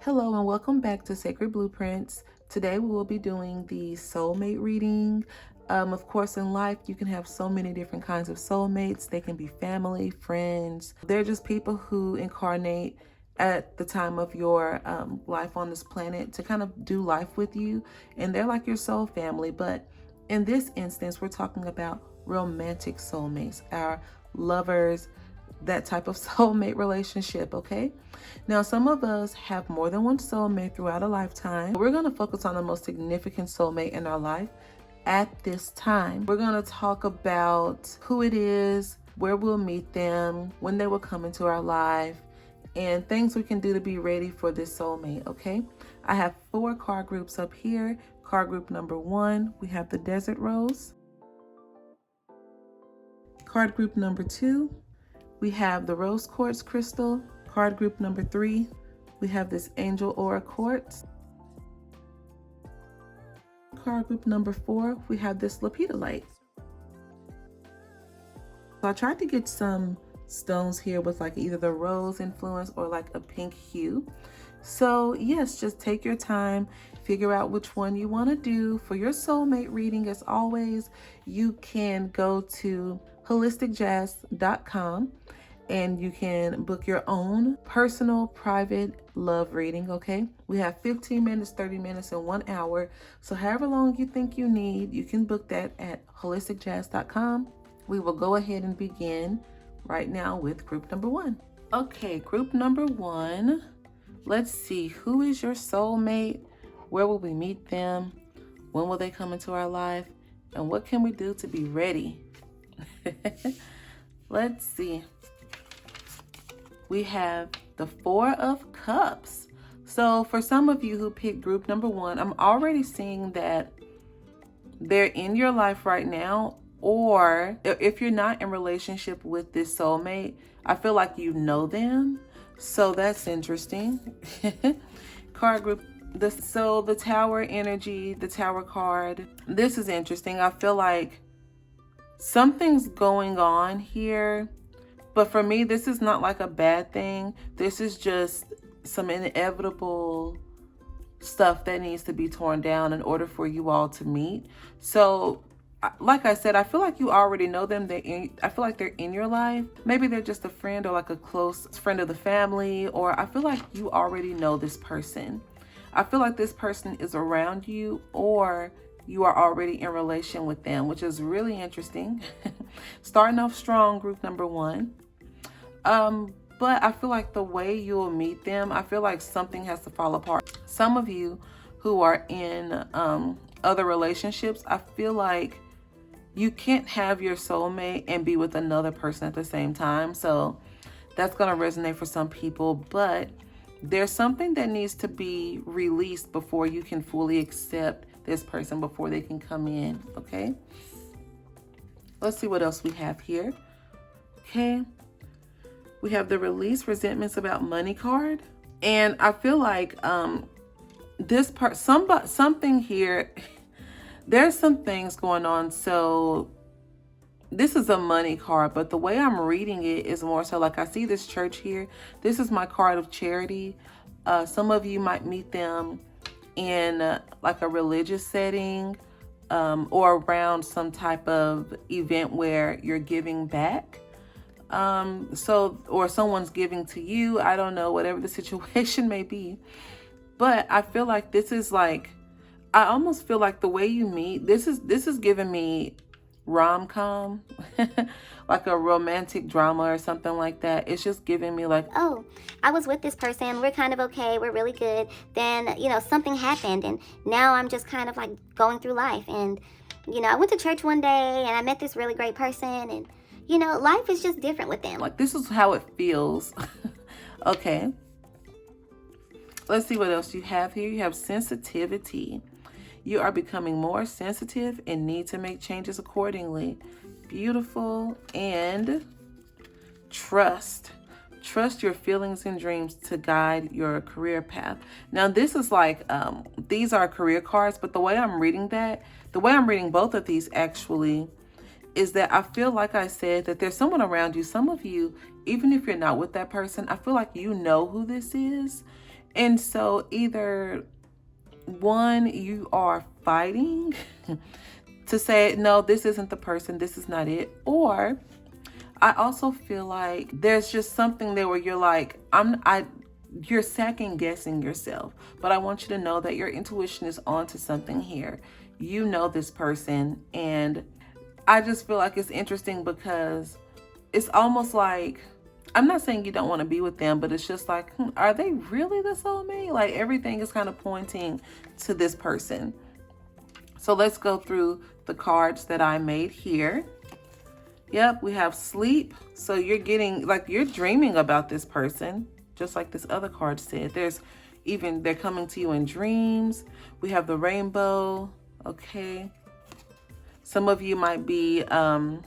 Hello and welcome back to Sacred BluePrintz. Today we will be doing the soulmate reading. Of course, in life, you can have so many different kinds of soulmates. They can be family, friends. They're just people who incarnate at the time of your life on this planet to kind of do life with you. And they're like your soul family. But in this instance, we're talking about romantic soulmates, our lovers, that type of soulmate relationship, okay? Now, some of us have more than one soulmate throughout a lifetime. We're going to focus on the most significant soulmate in our life at this time. We're going to talk about who it is, where we'll meet them, when they will come into our life, and things we can do to be ready for this soulmate, okay? I have 4 card groups up here. Card group number 1, we have the Desert Rose. Card group number 2, we have the Rose Quartz Crystal. Card group number 3, we have this Angel Aura Quartz. Card group number 4, we have this Lepidolite. So I tried to get some stones here with like either the rose influence or like a pink hue. So yes, just take your time, figure out which one you want to do. For your soulmate reading, as always, you can go to holisticjazz.com and you can book your own personal private love reading, okay? We have 15 minutes, 30 minutes, and 1 hour. So however long you think you need, you can book that at holisticjazz.com. We will go ahead and begin right now with group number 1. Okay, group number 1. Let's see, who is your soulmate? Where will we meet them? When will they come into our life? And what can we do to be ready? Let's see. We have the 4 of Cups. So for some of you who picked group number 1, I'm already seeing that they're in your life right now, or if you're not in relationship with this soulmate, I feel like you know them. So that's interesting. Card group, the Tower energy, the Tower card. This is interesting. I feel like something's going on here. But for me, this is not like a bad thing. This is just some inevitable stuff that needs to be torn down in order for you all to meet. So, like I said, I feel like you already know them. I feel like they're in your life. Maybe they're just a friend or like a close friend of the family, or I feel like you already know this person. I feel like this person is around you, or you are already in relation with them, which is really interesting. Starting off strong, group number 1. But I feel like the way you'll meet them, I feel like something has to fall apart. Some of you who are in other relationships, I feel like you can't have your soulmate and be with another person at the same time. So that's going to resonate for some people, but there's something that needs to be released before you can fully accept this person, before they can come in, okay? Let's see what else we have here. Okay. We have the Release Resentments About Money card. And I feel like this part, something here, there's some things going on. So this is a money card, but the way I'm reading it is more so like I see this church here. This is my card of charity. Some of you might meet them in like a religious setting or around some type of event where you're giving back. Or someone's giving to you. I don't know, whatever the situation may be. But I feel like this is like, I almost feel like the way you meet, this is giving me rom-com, like a romantic drama or something like that. It's just giving me like, oh, I was with this person, we're kind of okay, we're really good, then something happened, and now I'm just kind of like going through life, and I went to church one day and I met this really great person, and life is just different with them. Like, this is how it feels. Okay, let's see what else you have here. You have sensitivity. You are becoming more sensitive and need to make changes accordingly. Beautiful. And trust. Trust your feelings and dreams to guide your career path. Now, this is like, these are career cards, but the way I'm reading both of these actually, is that I feel like I said that there's someone around you. Some of you, even if you're not with that person, I feel like you know who this is. And so either one, you are fighting to say, no, this isn't the person, this is not it. Or I also feel like there's just something there where you're like, you're second guessing yourself. But I want you to know that your intuition is onto something here. You know this person, and I just feel like it's interesting because it's almost like, I'm not saying you don't want to be with them, but it's just like, are they really the soulmate? Like everything is kind of pointing to this person. So let's go through the cards that I made here. Yep, we have sleep. So you're getting, like, you're dreaming about this person, just like this other card said. They're coming to you in dreams. We have the rainbow. Okay. Some of you might be in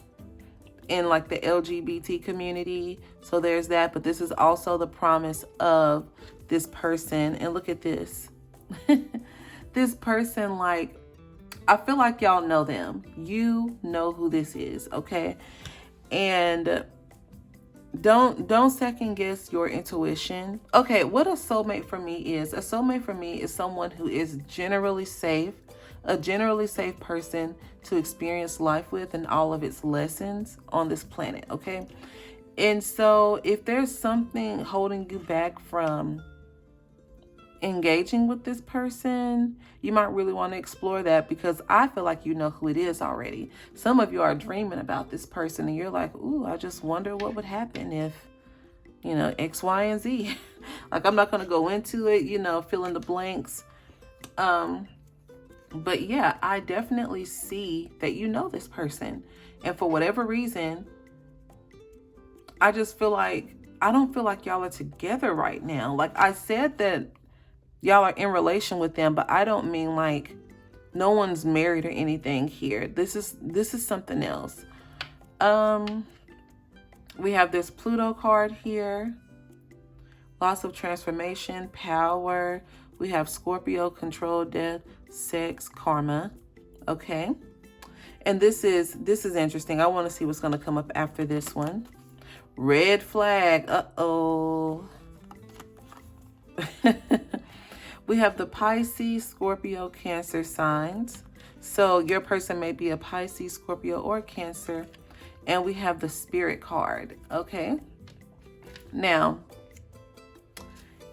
like the LGBT community. So there's that. But this is also the promise of this person. And look at this. This person, like, I feel like y'all know them. You know who this is, okay? And don't second guess your intuition. Okay, what a soulmate for me is. A soulmate for me is someone who is generally safe, a generally safe person to experience life with and all of its lessons on this planet, okay? And so if there's something holding you back from engaging with this person, you might really want to explore that, because I feel like you know who it is already. Some of you are dreaming about this person and you're like, ooh, I just wonder what would happen if, you know, X, Y, and Z. Like, I'm not going to go into it, you know, fill in the blanks. But yeah, I definitely see that you know this person. And for whatever reason, I just feel like, I don't feel like y'all are together right now. Like I said that y'all are in relation with them, but I don't mean like no one's married or anything here. This is something else. We have this Pluto card here. Loss of transformation, power. We have Scorpio, control, death, sex, karma. Okay. And this is interesting. I want to see what's going to come up after this one. Red flag. Uh-oh. We have the Pisces, Scorpio, Cancer signs. So your person may be a Pisces, Scorpio, or Cancer. And we have the Spirit card. Okay. Now,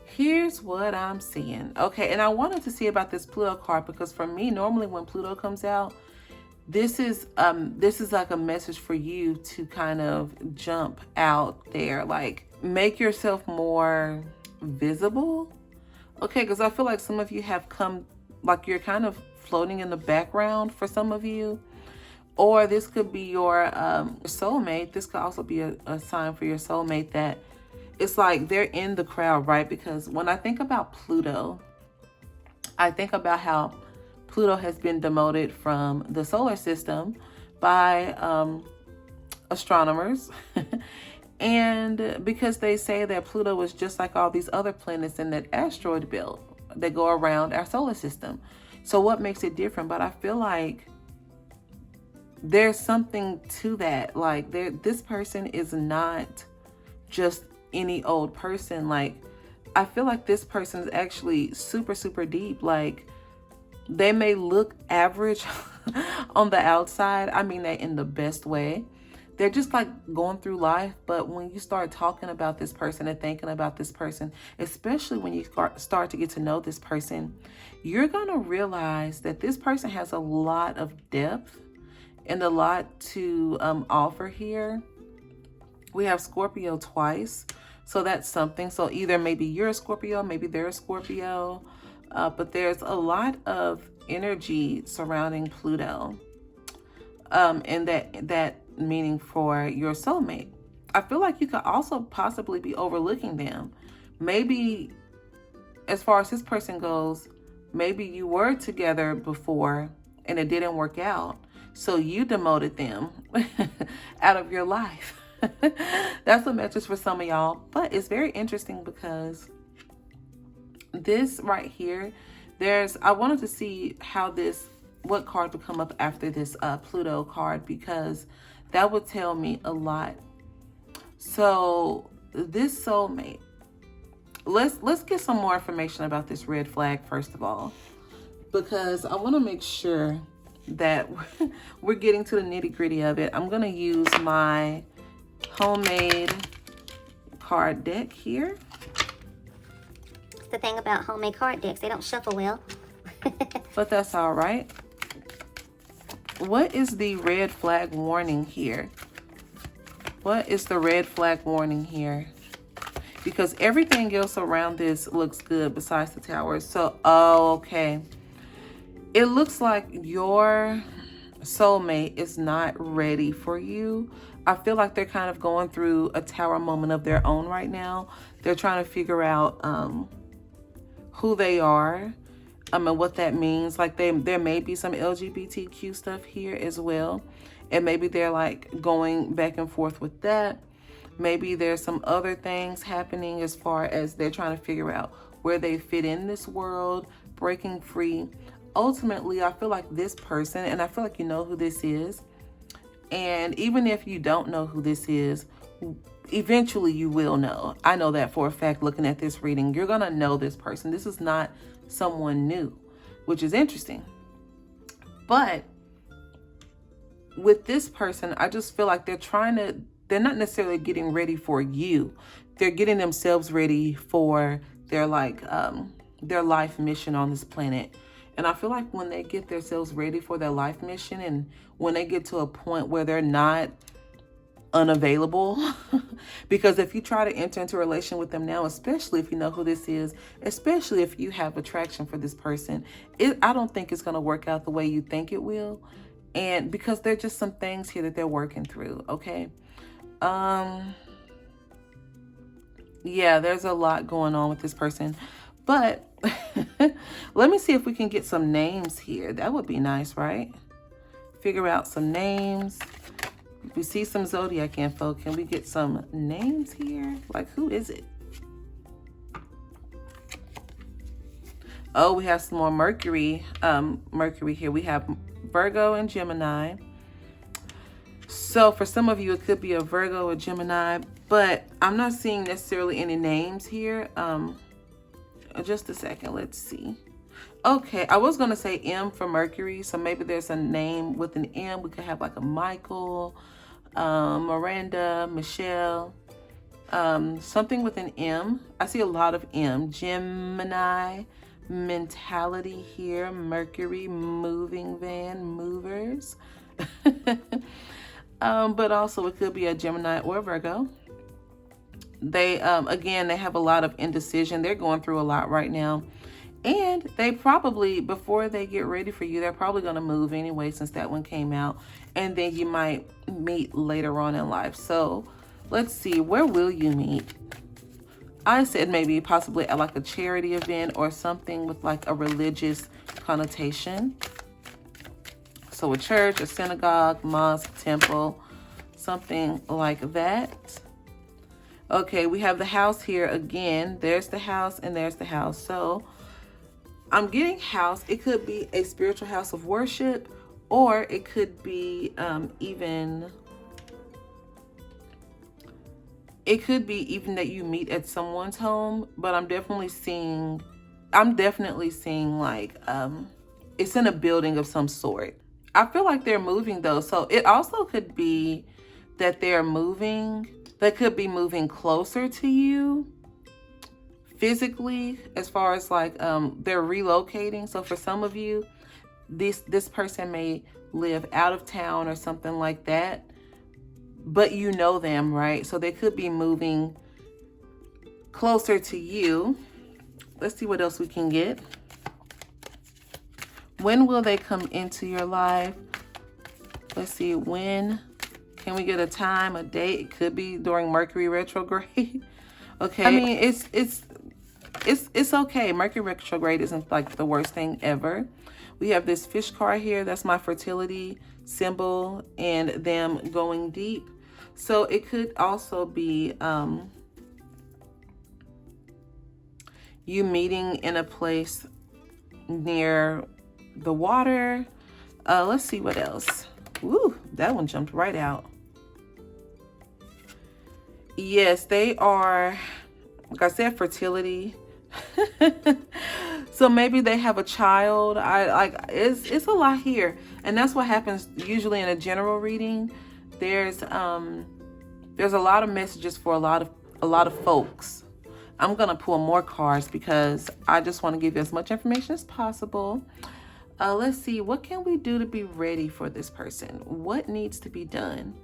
here's what I'm seeing. Okay, and I wanted to see about this Pluto card because for me, normally when Pluto comes out, this is like a message for you to kind of jump out there, like make yourself more visible. Okay, because I feel like some of you have come, like you're kind of floating in the background for some of you. Or this could be your soulmate. This could also be a sign for your soulmate that it's like they're in the crowd, right? Because when I think about Pluto, I think about how Pluto has been demoted from the solar system by astronomers. And because they say that Pluto is just like all these other planets in that asteroid belt that go around our solar system. So what makes it different? But I feel like there's something to that. Like this person is not just any old person. Like I feel like this person is actually super, super deep. Like they may look average on the outside. I mean that in the best way. They're just like going through life. But when you start talking about this person and thinking about this person, especially when you start to get to know this person, you're going to realize that this person has a lot of depth and a lot to offer here. We have Scorpio twice. So that's something. So either maybe you're a Scorpio, maybe they're a Scorpio. But there's a lot of energy surrounding Pluto. And that meaning for your soulmate. I feel like you could also possibly be overlooking them. Maybe as far as this person goes, maybe you were together before and it didn't work out. So you demoted them out of your life. That's a message for some of y'all. But it's very interesting because this right here, I wanted to see what card would come up after this Pluto card, because that would tell me a lot. So this soulmate, let's get some more information about this red flag first of all, because I want to make sure that we're getting to the nitty-gritty of it. I'm going to use my homemade card deck here. It's the thing about homemade card decks, they don't shuffle well. But that's all right. What is the red flag warning here? What is the red flag warning here? Because everything else around this looks good besides the tower. So, oh, okay. It looks like your soulmate is not ready for you. I feel like they're kind of going through a tower moment of their own right now. They're trying to figure out who they are and what that means. Like there may be some LGBTQ stuff here as well. And maybe they're like going back and forth with that. Maybe there's some other things happening as far as they're trying to figure out where they fit in this world, breaking free. Ultimately, I feel like this person, and I feel like you know who this is. And even if you don't know who this is, eventually you will know. I know that for a fact looking at this reading. You're going to know this person. This is not someone new, which is interesting. But with this person, I just feel like they're not necessarily getting ready for you. They're getting themselves ready for their life mission on this planet. And I feel like when they get themselves ready for their life mission, and when they get to a point where they're not unavailable, because if you try to enter into a relation with them now, especially if you know who this is, especially if you have attraction for this person, I don't think it's going to work out the way you think it will. And because there's just some things here that they're working through. Okay. Yeah, there's a lot going on with this person, but let me see if we can get some names here. That would be nice, right? Figure out some names. We see some zodiac info. Can we get some names here? Like, who is it? Oh, we have some more Mercury here. We have Virgo and Gemini. So for some of you, it could be a Virgo or Gemini, but I'm not seeing necessarily any names here. Just a second, let's see. Okay, I was going to say M for Mercury, so maybe there's a name with an M. We could have like a Michael, Miranda, Michelle, something with an M. I see a lot of M. Gemini, mentality here, Mercury, moving van, movers. But also it could be a Gemini or Virgo. They, again, they have a lot of indecision. They're going through a lot right now. And they probably, before they get ready for you, they're probably going to move anyway, since that one came out. And then you might meet later on in life. So let's see, where will you meet? I said maybe possibly at like a charity event or something with like a religious connotation. So a church, a synagogue, mosque, temple, something like that. Okay, we have the house here again. There's the house and there's the house. So I'm getting house. It could be a spiritual house of worship, or it could be it could be even that you meet at someone's home. But I'm definitely seeing like it's in a building of some sort. I feel like they're moving though. So it also could be that they're moving. They could be moving closer to you physically, as far as like they're relocating. So for some of you, this person may live out of town or something like that, but you know them, right? So they could be moving closer to you. Let's see what else we can get. When will they come into your life? Let's see, when. Can we get a time, a date? It could be during Mercury retrograde. Okay. I mean, it's okay. Mercury retrograde isn't like the worst thing ever. We have this fish card here. That's my fertility symbol and them going deep. So it could also be you meeting in a place near the water. Let's see what else. Ooh, that one jumped right out. Yes, they are like I said, fertility. So maybe they have a child. It's a lot here, and that's what happens usually in a general reading. There's a lot of messages for a lot of folks. I'm gonna pull more cards because I just want to give you as much information as possible. Let's see, what can we do to be ready for this person? What needs to be done?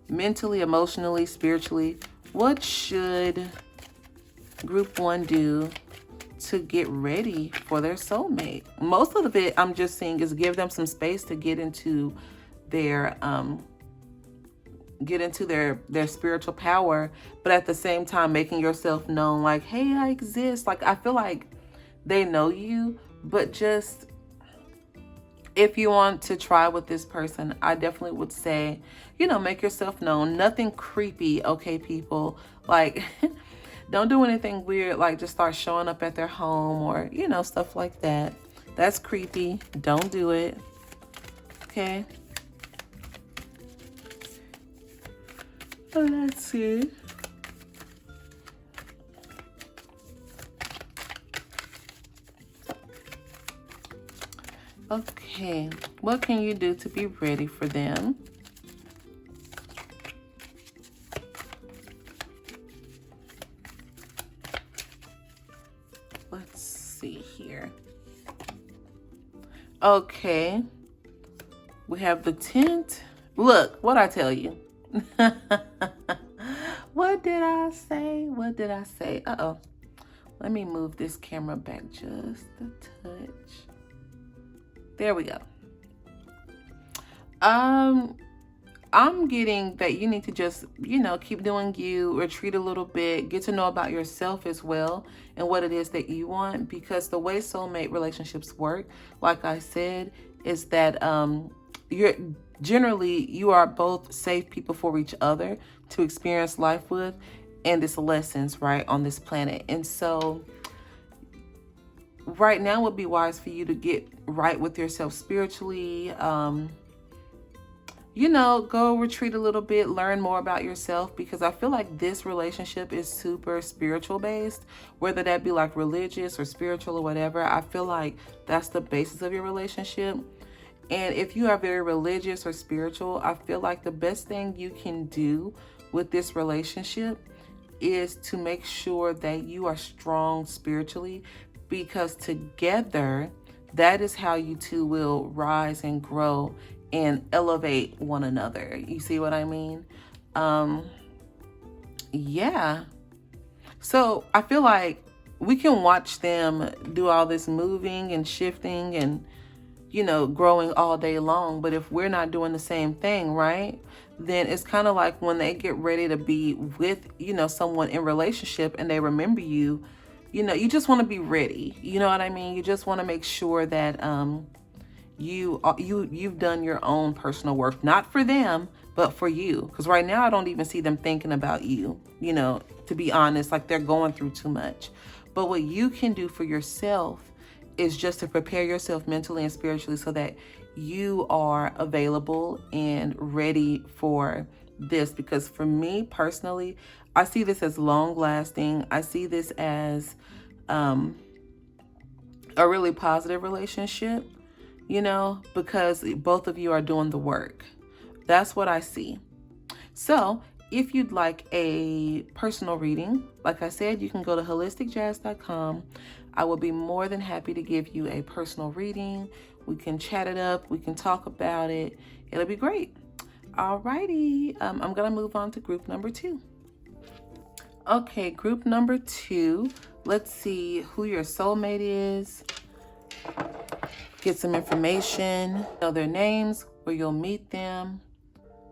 Mentally, emotionally, spiritually. What should group 1 do to get ready for their soulmate? Most of it I'm just seeing is give them some space to get into their spiritual power, but at the same time making yourself known, like, hey, I exist. Like, I feel like they know you, but just if you want to try with this person, I definitely would say, make yourself known. Nothing creepy, okay, people? Like, don't do anything weird, like just start showing up at their home or, stuff like that. That's creepy. Don't do it. Okay. Let's see. Okay, what can you do to be ready for them? Let's see here. Okay, we have the tent. Look, what I tell you. What did I say? What did I say? Uh-oh. Let me move this camera back just a touch. There we go. I'm getting that you need to just, keep doing you, retreat a little bit, get to know about yourself as well and what it is that you want, because the way soulmate relationships work, like I said, is that you are both safe people for each other to experience life with, and it's lessons, right, on this planet. And so right now would be wise for you to get right with yourself spiritually. Go retreat a little bit, learn more about yourself, because I feel like this relationship is super spiritual based, whether that be like religious or spiritual or whatever. I feel like that's the basis of your relationship. And if you are very religious or spiritual, I feel like the best thing you can do with this relationship is to make sure that you are strong spiritually, because together, that is how you two will rise and grow and elevate one another. You see what I mean? Yeah. So I feel like we can watch them do all this moving and shifting and, growing all day long. But if we're not doing the same thing, right, then it's kind of like when they get ready to be with, someone in relationship and they remember you, you just want to be ready. You know what I mean? You just want to make sure that you've done your own personal work, not for them, but for you. Because right now I don't even see them thinking about you, to be honest, like they're going through too much. But what you can do for yourself is just to prepare yourself mentally and spiritually so that you are available and ready for this. Because for me personally, I see this as long lasting. I see this as a really positive relationship, because both of you are doing the work. That's what I see. So if you'd like a personal reading, like I said, you can go to holisticjazz.com. I will be more than happy to give you a personal reading. We can chat it up. We can talk about it. It'll be great. Alrighty. I'm going to move on to group number 2. Okay, group number 2. Let's see who your soulmate is. Get some information. Know their names, where you'll meet them,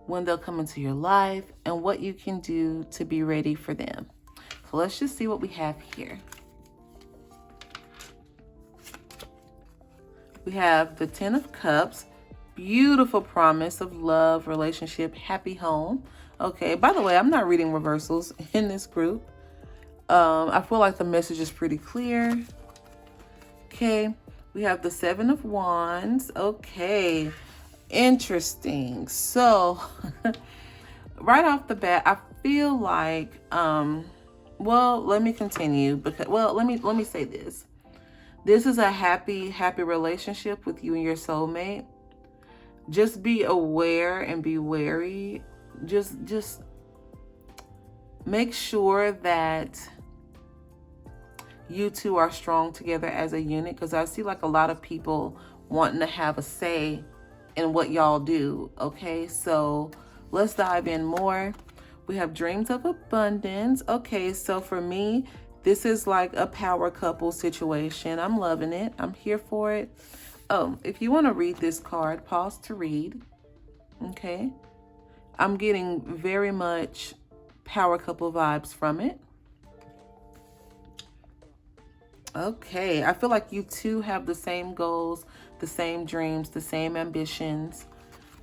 when they'll come into your life, and what you can do to be ready for them. So let's just see what we have here. We have the 10 of Cups. Beautiful promise of love, relationship, happy home. Okay, by the way, I'm not reading reversals in this group. I feel like the message is pretty clear. Okay, we have the 7 of Wands. Okay, interesting. So, right off the bat, I feel like well, let me continue because, well, let me say this. This is a happy relationship with you and your soulmate. Just be aware and be wary. Just make sure that you two are strong together as a unit, because I see like a lot of people wanting to have a say in what y'all do. Okay, so let's dive in more. We have dreams of abundance. Okay, so for me, this is like a power couple situation. I'm loving it. I'm here for it. Oh, if you want to read this card, pause to read. Okay, I'm getting very much power couple vibes from it. Okay, I feel like you two have the same goals, the same dreams, the same ambitions.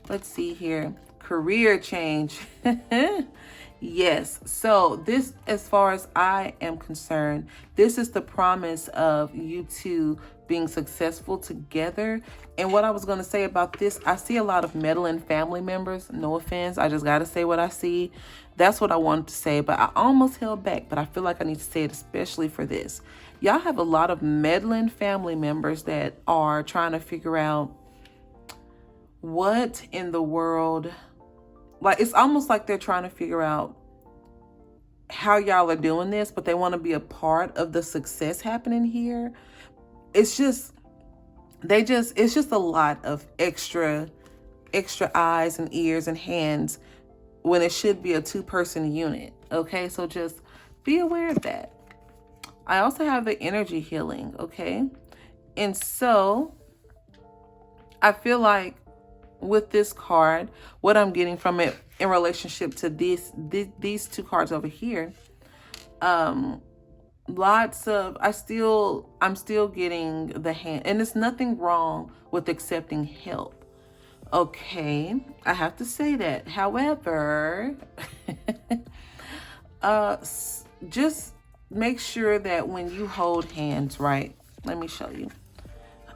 Let's see here. Career change. Yes. So this, as far as I am concerned, this is the promise of you two being successful together. And what I was going to say about this, I see a lot of meddling family members. No offense. I just got to say what I see. That's what I wanted to say, but I almost held back, but I feel like I need to say it especially for this. Y'all have a lot of meddling family members that are trying to figure out what in the world, like it's almost like they're trying to figure out how y'all are doing this, but they want to be a part of the success happening here. It's just a lot of extra eyes and ears and hands when it should be a 2-person unit. Okay, so just be aware of that. I also have the energy healing. Okay, and so I feel like with this card, what I'm getting from it in relationship to these two cards over here, lots of, I'm still getting the hand, and there's nothing wrong with accepting help. Okay, I have to say that. However, just make sure that when you hold hands, right? Let me show you.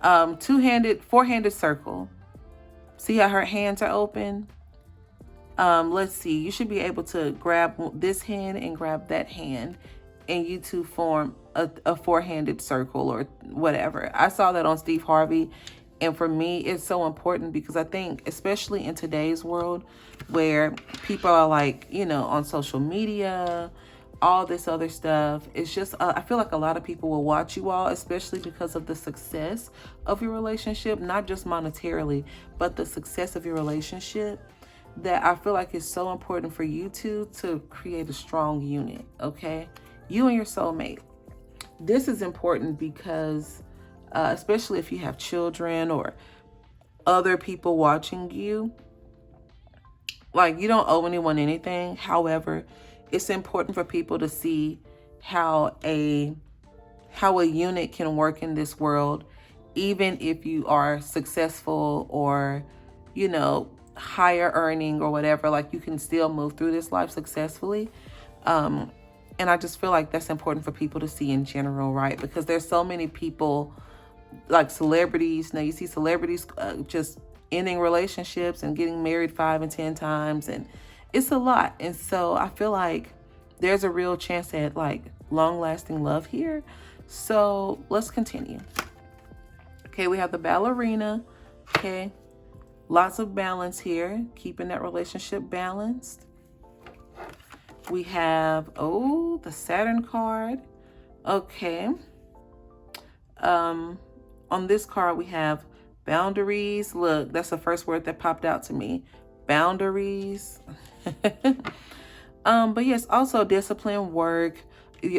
Four-handed circle. See how her hands are open? Let's see. You should be able to grab this hand and grab that hand, and you two form a four-handed circle or whatever. I saw that on Steve Harvey. And for me, it's so important because I think, especially in today's world where people are like, on social media, all this other stuff, it's just, I feel like a lot of people will watch you all, especially because of the success of your relationship, not just monetarily, but the success of your relationship, that I feel like it's so important for you two to create a strong unit, okay? You and your soulmate. This is important because especially if you have children or other people watching you, like you don't owe anyone anything. However, it's important for people to see how a unit can work in this world, even if you are successful or, higher earning or whatever, like you can still move through this life successfully. And I just feel like that's important for people to see in general, right? Because there's so many people, like celebrities. Now you see celebrities just ending relationships and getting married 5 and 10 times, and it's a lot. And so I feel like there's a real chance at like long-lasting love here. So let's continue. Okay, we have the ballerina. Okay, lots of balance here, keeping that relationship balanced. We have the Saturn card. Okay. On this card, we have boundaries. Look, that's the first word that popped out to me. Boundaries. But yes, also discipline, work.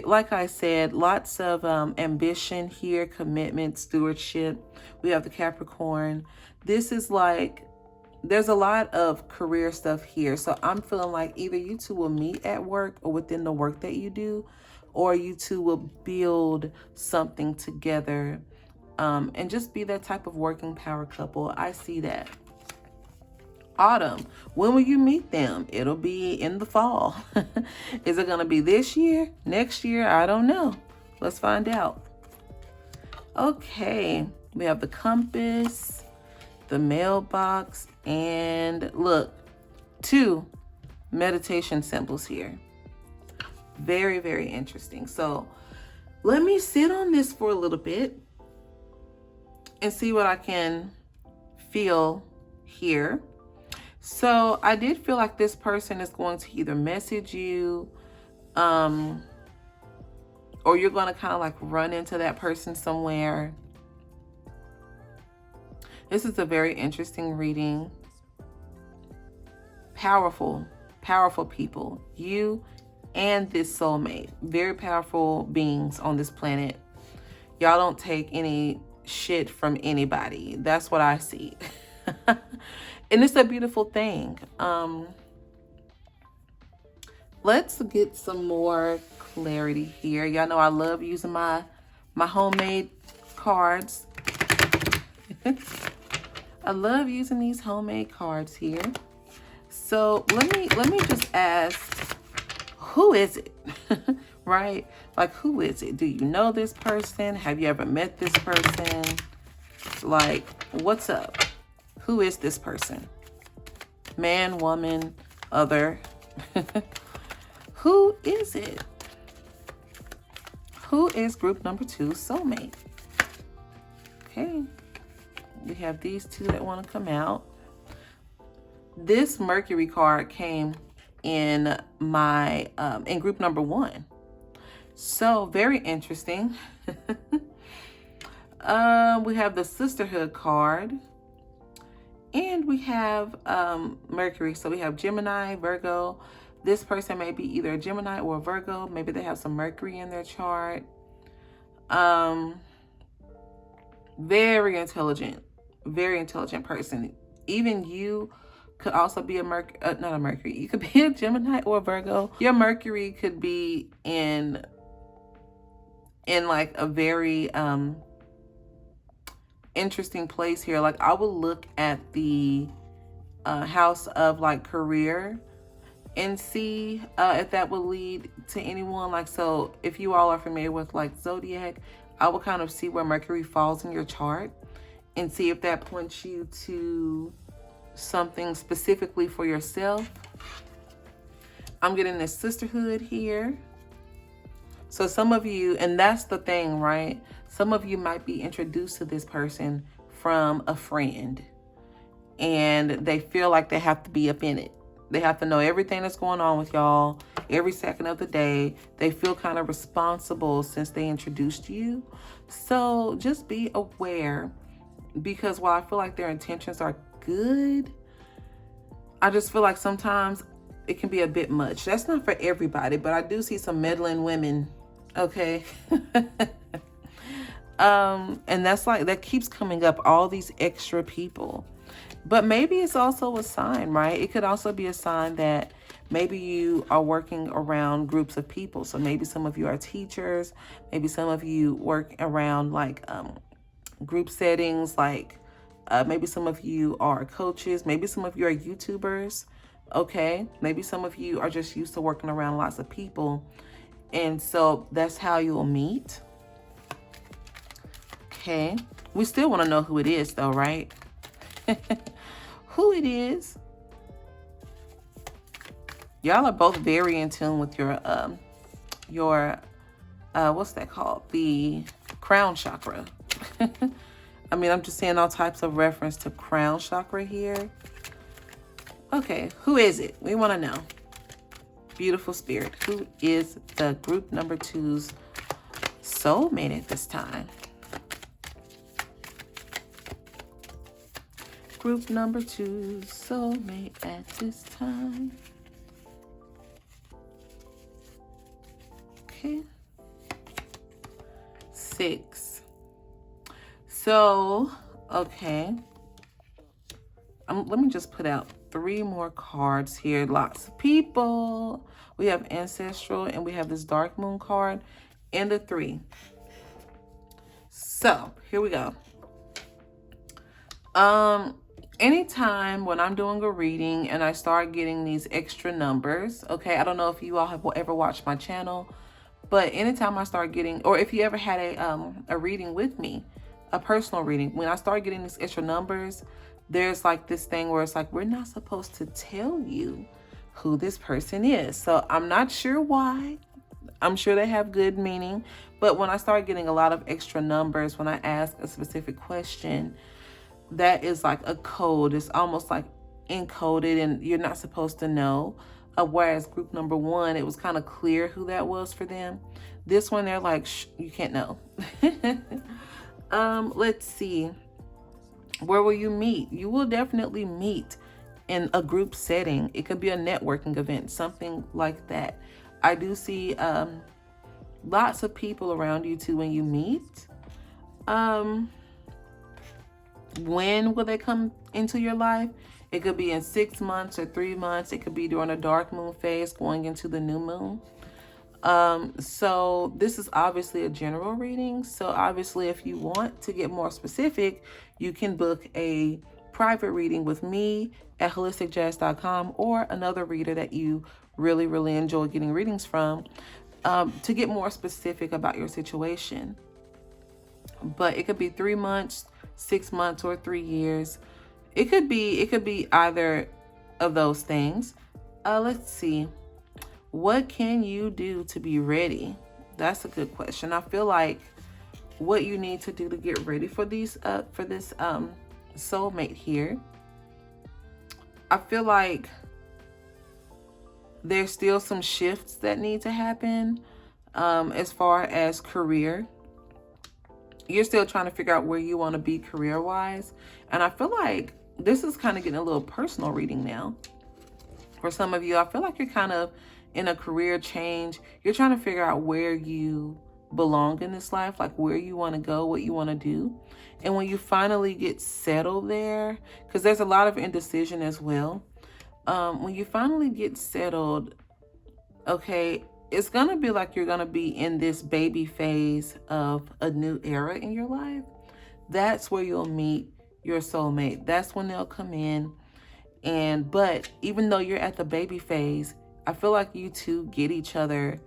Like I said, lots of ambition here, commitment, stewardship. We have the Capricorn. This is like, there's a lot of career stuff here. So I'm feeling like either you two will meet at work or within the work that you do, or you two will build something together, and just be that type of working power couple. I see that. Autumn. When will you meet them? It'll be in the fall. Is it going to be this year? Next year? I don't know. Let's find out. Okay. We have the compass, the mailbox, and look, 2 meditation symbols here. Very, very interesting. So let me sit on this for a little bit and see what I can feel here. So I did feel like this person is going to either message you, or you're going to kind of like run into that person somewhere. This is a very interesting reading. Powerful, powerful people. You and this soulmate. Very powerful beings on this planet. Y'all don't take any shit from anybody. That's what I see. And it's a beautiful thing. Let's get some more clarity here. Y'all know I love using my homemade cards. I love using these homemade cards here. So let me just ask, who is it? Right? Like, who is it? Do you know this person? Have you ever met this person? Like, what's up? Who is this person? Man, woman, other. Who is it? Who is group number 2 soulmate? Okay. We have these two that want to come out. This Mercury card came in my in group number 1. So very interesting. We have the sisterhood card, and we have Mercury. So we have Gemini, Virgo. This person may be either a Gemini or a Virgo. Maybe they have some Mercury in their chart. Very intelligent person. Even you could also be a not a Mercury. You could be a Gemini or a Virgo. Your Mercury could be in like a very interesting place here. Like, I will look at the house of like career and see if that will lead to anyone. Like, so if you all are familiar with like zodiac, I will kind of see where Mercury falls in your chart and see if that points you to something specifically for yourself. I'm getting this sisterhood here. So some of you, and that's the thing, right? Some of you might be introduced to this person from a friend, and they feel like they have to be up in it. They have to know everything that's going on with y'all every second of the day. They feel kind of responsible since they introduced you. So just be aware, because while I feel like their intentions are good, I just feel like sometimes it can be a bit much. That's not for everybody, but I do see some meddling women, okay? And that's like, that keeps coming up, all these extra people. But maybe it's also a sign, right? It could also be a sign that maybe you are working around groups of people. So maybe some of you are teachers. Maybe some of you work around like group settings. Like maybe some of you are coaches. Maybe some of you are YouTubers. Okay. Maybe some of you are just used to working around lots of people. And so that's how you'll meet. Okay. We still want to know who it is though, right? Who it is. Y'all are both very in tune with your what's that called? The crown chakra. I mean, I'm just seeing all types of reference to crown chakra here. Okay, who is it? We want to know. Beautiful spirit. Who is the group number 2's soulmate at this time? Group number 2's soulmate at this time. Okay. 6. So, okay. Let me just put out 3 more cards here. Lots of people. We have ancestral and we have this dark moon card and the 3. So, here we go. Anytime when I'm doing a reading and I start getting these extra numbers, okay, I don't know if you all have ever watched my channel, but anytime I start getting, or if you ever had a reading with me, a personal reading, when I start getting these extra numbers, there's like this thing where it's like, we're not supposed to tell you who this person is. So I'm not sure why, I'm sure they have good meaning, but when I start getting a lot of extra numbers, when I ask a specific question, that is like a code. It's almost like encoded and you're not supposed to know. Whereas group number 1, it was kind of clear who that was for them. This one, they're like, shh, you can't know. Let's see. Where will you meet? You will definitely meet in a group setting. It could be a networking event, something like that. I do see lots of people around you too when you meet. When will they come into your life? It could be in 6 months or 3 months. It could be during a dark moon phase going into the new moon. So this is obviously a general reading. So obviously if you want to get more specific, you can book a private reading with me at holisticjazz.com or another reader that you really, really enjoy getting readings from, to get more specific about your situation. But it could be 3 months, 6 months, or 3 years. It could be either of those things. Let's see. What can you do to be ready? That's a good question. I feel like what you need to do to get ready for this soulmate here. I feel like there's still some shifts that need to happen as far as career. You're still trying to figure out where you want to be career-wise. And I feel like this is kind of getting a little personal reading now. For some of you, I feel like you're kind of in a career change. You're trying to figure out where you belong in this life, like where you want to go, what you want to do. And when you finally get settled there, because there's a lot of indecision as well. When you finally get settled, okay, it's going to be like you're going to be in this baby phase of a new era in your life. That's where you'll meet your soulmate. That's when they'll come in. But even though you're at the baby phase, I feel like you two get each other.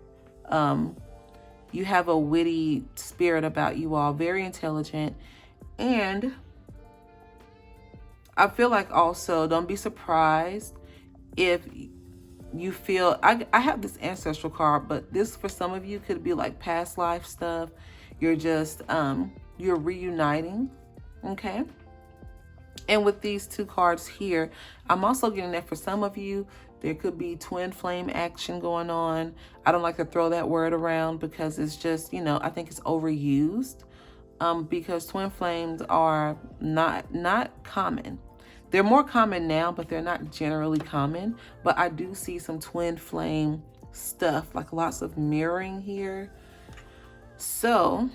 You have a witty spirit about you all, very intelligent. And I feel like also, don't be surprised if you feel, I have this ancestral card, but this for some of you could be like past life stuff. You're just, you're reuniting, okay? And with these 2 cards here, I'm also getting that for some of you, there could be twin flame action going on. I don't like to throw that word around because it's just, I think it's overused, because twin flames are not common. They're more common now, but they're not generally common. But I do see some twin flame stuff, like lots of mirroring here. So,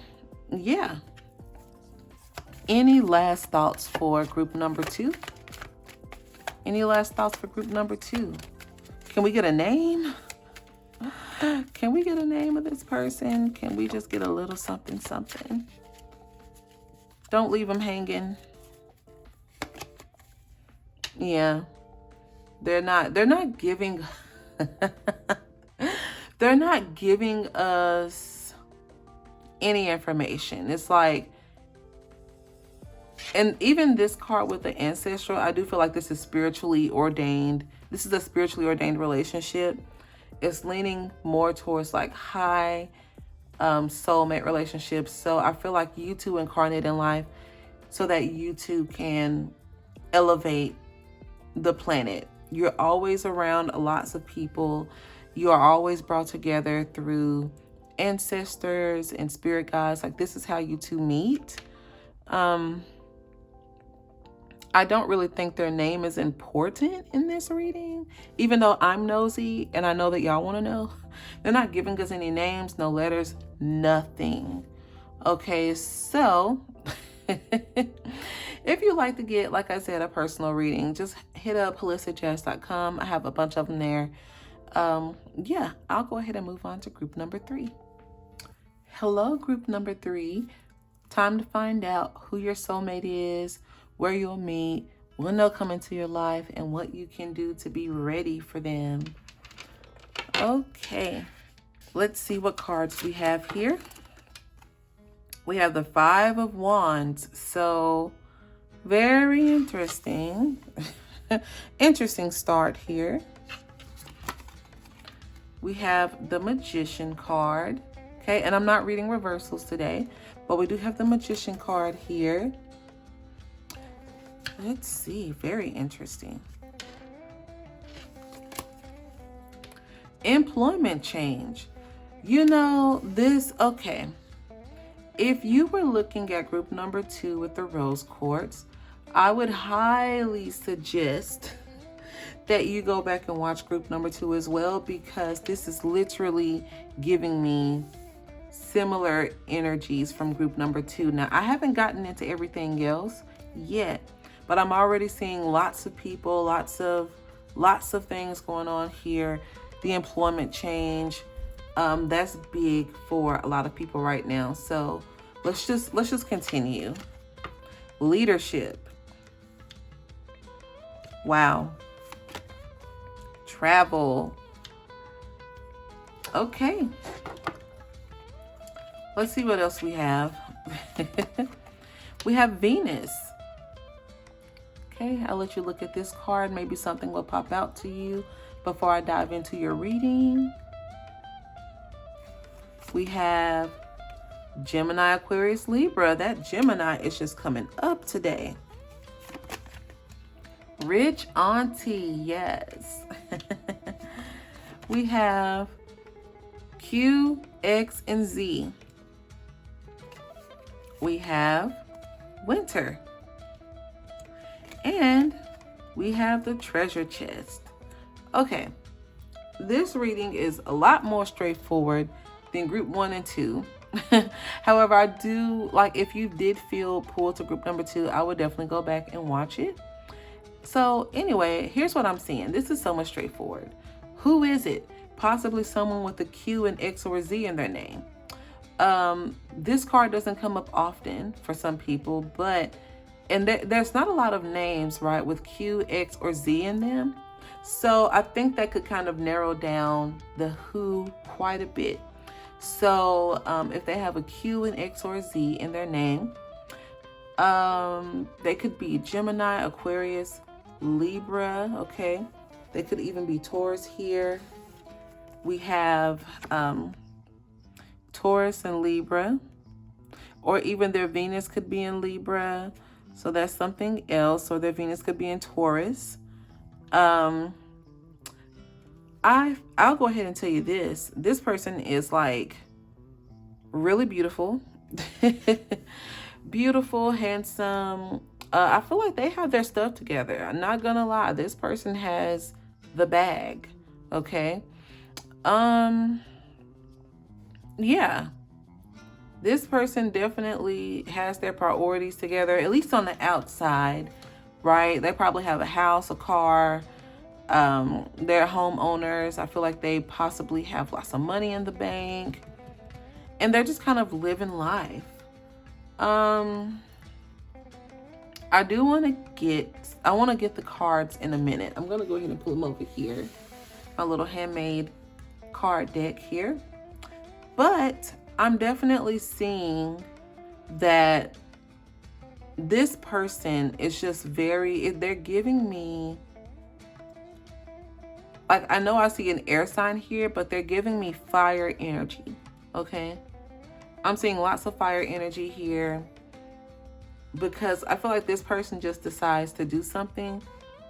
yeah. Any last thoughts for group number 2? Any last thoughts for group number 2? Can we get a name? Can we get a name of this person? Can we just get a little something, something? Don't leave them hanging. Yeah. They're not giving they're not giving us any information. It's like, and even this card with the ancestral, I do feel like this is spiritually ordained. This is a spiritually ordained relationship. It's leaning more towards like high soulmate relationships. So I feel like you two incarnate in life so that you two can elevate the planet. You're always around lots of people. You are always brought together through ancestors and spirit guides. Like, this is how you two meet. I don't really think their name is important in this reading, even though I'm nosy and I know that y'all want to know. They're not giving us any names, no letters, nothing. Okay, so if you like to get, like I said, a personal reading, just hit up holisticjazz.com. I have a bunch of them there. Yeah, I'll go ahead and move on to group number 3. Hello, group number 3. Time to find out who your soulmate is, where you'll meet, when they'll come into your life, and what you can do to be ready for them. Okay, let's see what cards we have here. We have the 5 of Wands, so very interesting. Interesting start here. We have the Magician card. Okay, and I'm not reading reversals today, but we do have the Magician card here. Let's see, very interesting. Employment change. You know, this, okay. If you were looking at group number 2 with the rose quartz, I would highly suggest that you go back and watch group number 2 as well, because this is literally giving me similar energies from group number 2. Now, I haven't gotten into everything else yet, but I'm already seeing lots of people, lots of things going on here. The employment change, that's big for a lot of people right now. So let's just continue. Leadership. Wow. Travel. Okay. Let's see what else we have. We have Venus. Okay, I'll let you look at this card. Maybe something will pop out to you before I dive into your reading. We have Gemini, Aquarius, Libra. That Gemini is just coming up today. Rich Auntie, yes. We have Q, X, and Z. We have Winter. And we have the treasure chest. Okay, this reading is a lot more straightforward than group 1 and 2. However, I do, like, if you did feel pulled to group number 2, I would definitely go back and watch it. So anyway, here's what I'm seeing. This is so much straightforward. Who is it? Possibly someone with a Q, an X, or a Z in their name. This card doesn't come up often for some people, but there's not a lot of names, right, with Q, X, or Z in them. So I think that could kind of narrow down the who quite a bit. So if they have a Q, an X, or a Z in their name, they could be Gemini, Aquarius, Libra, okay? They could even be Taurus here. We have Taurus and Libra, or even their Venus could be in Libra. So that's something else, or their Venus could be in Taurus. I'll go ahead and tell you this. This person is like really beautiful. Beautiful, handsome. I feel like they have their stuff together. I'm not gonna lie. This person has the bag. Okay. Yeah. This person definitely has their priorities together, at least on the outside, right? They probably have a house, a car. They're homeowners. I feel like they possibly have lots of money in the bank, and they're just kind of living life. I want to get the cards in a minute. I'm going to go ahead and pull them over here. My little handmade card deck here. But I'm definitely seeing that this person is just they're giving me, like, I know I see an air sign here, but they're giving me fire energy, okay? I'm seeing lots of fire energy here, because I feel like this person just decides to do something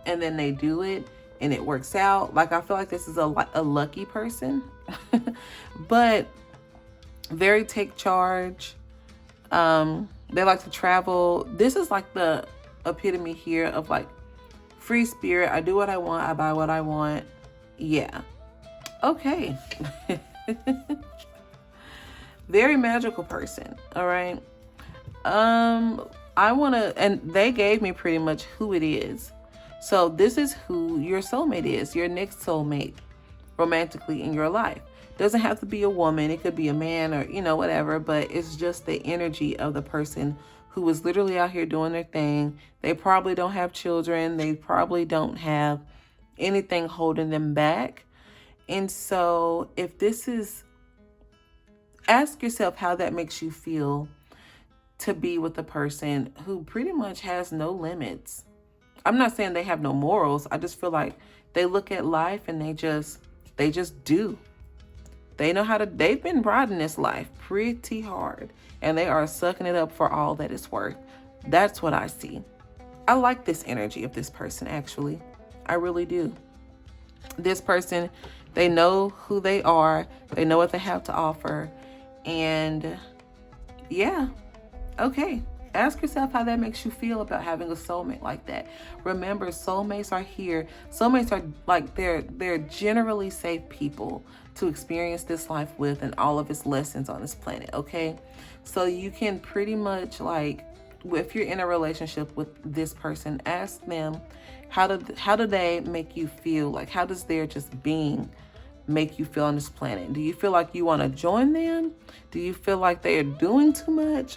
and then they do it and it works out. Like, I feel like this is a lucky person, but very take charge. They like to travel. This is like the epitome here of like free spirit. I do what I want. I buy what I want. Yeah. Okay. Very magical person. All right. And they gave me pretty much who it is. So this is who your soulmate is, your next soulmate romantically in your life. Doesn't have to be a woman. It could be a man, or, whatever, but it's just the energy of the person who is literally out here doing their thing. They probably don't have children. They probably don't have anything holding them back. And so if this is, ask yourself how that makes you feel to be with a person who pretty much has no limits. I'm not saying they have no morals. I just feel like they look at life and they just do. they've been riding this life pretty hard, and they are sucking it up for all that it's worth. That's what I see. I like this energy of this person, actually. I really do. This person, they know who they are. They know what they have to offer. And yeah, okay. Ask yourself how that makes you feel about having a soulmate like that. Remember, soulmates are here. Soulmates are like, they're generally safe people to experience this life with and all of its lessons on this planet, okay? So you can pretty much, like, if you're in a relationship with this person, ask them, how do they make you feel? Like, how does their just being make you feel on this planet? Do you feel like you want to join them? Do you feel like they are doing too much?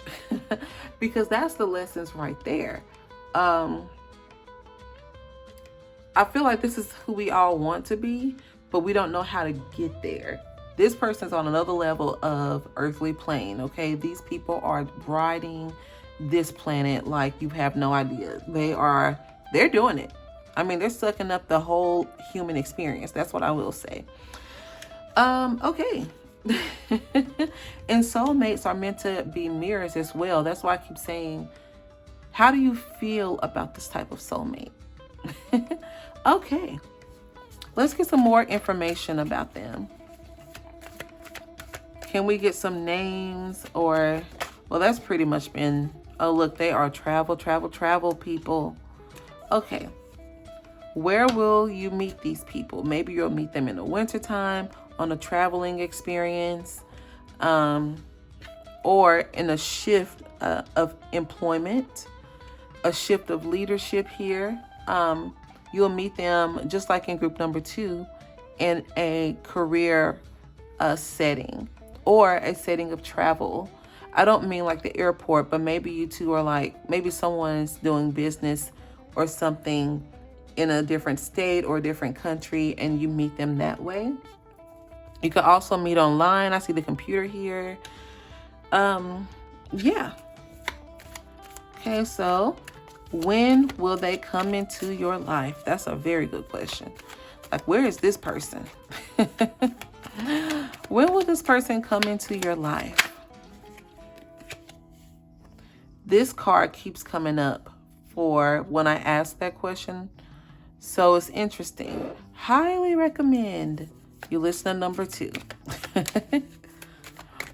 Because that's the lessons right there. I feel like this is who we all want to be, but we don't know how to get there. This person's on another level of earthly plane, okay? These people are riding this planet like you have no idea. They're doing it. I mean, they're sucking up the whole human experience. That's what I will say. Okay. And soulmates are meant to be mirrors as well. That's why I keep saying, how do you feel about this type of soulmate? Okay. Let's get some more information about them. Can we get some names? Or, well, that's pretty much been, oh, look, they are travel people. Okay. Where will you meet these people? Maybe you'll meet them in the wintertime on a traveling experience, or in a shift of employment, a shift of leadership here. You'll meet them just like in group number 2 in a career setting or a setting of travel. I don't mean like the airport, but maybe you two are like, maybe someone's doing business or something in a different state or a different country, and you meet them that way. You can also meet online. I see the computer here. Yeah. Okay, so when will they come into your life? That's a very good question. Like, where is this person? When will this person come into your life? This card keeps coming up for when I ask that question. So it's interesting. Highly recommend you listen to number 2.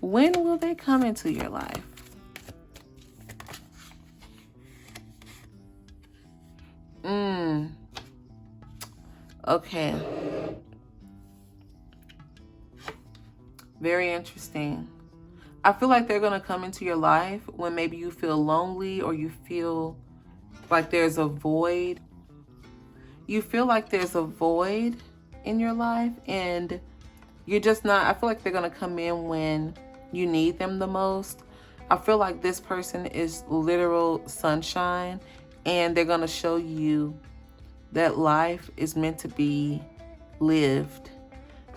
When will they come into your life? Okay. Very interesting. I feel like they're going to come into your life when maybe you feel lonely or you feel like there's a void. You feel like there's a void in your life and you're just not, I feel like they're going to come in when you need them the most. I feel like this person is literal sunshine and they're going to show you that life is meant to be lived.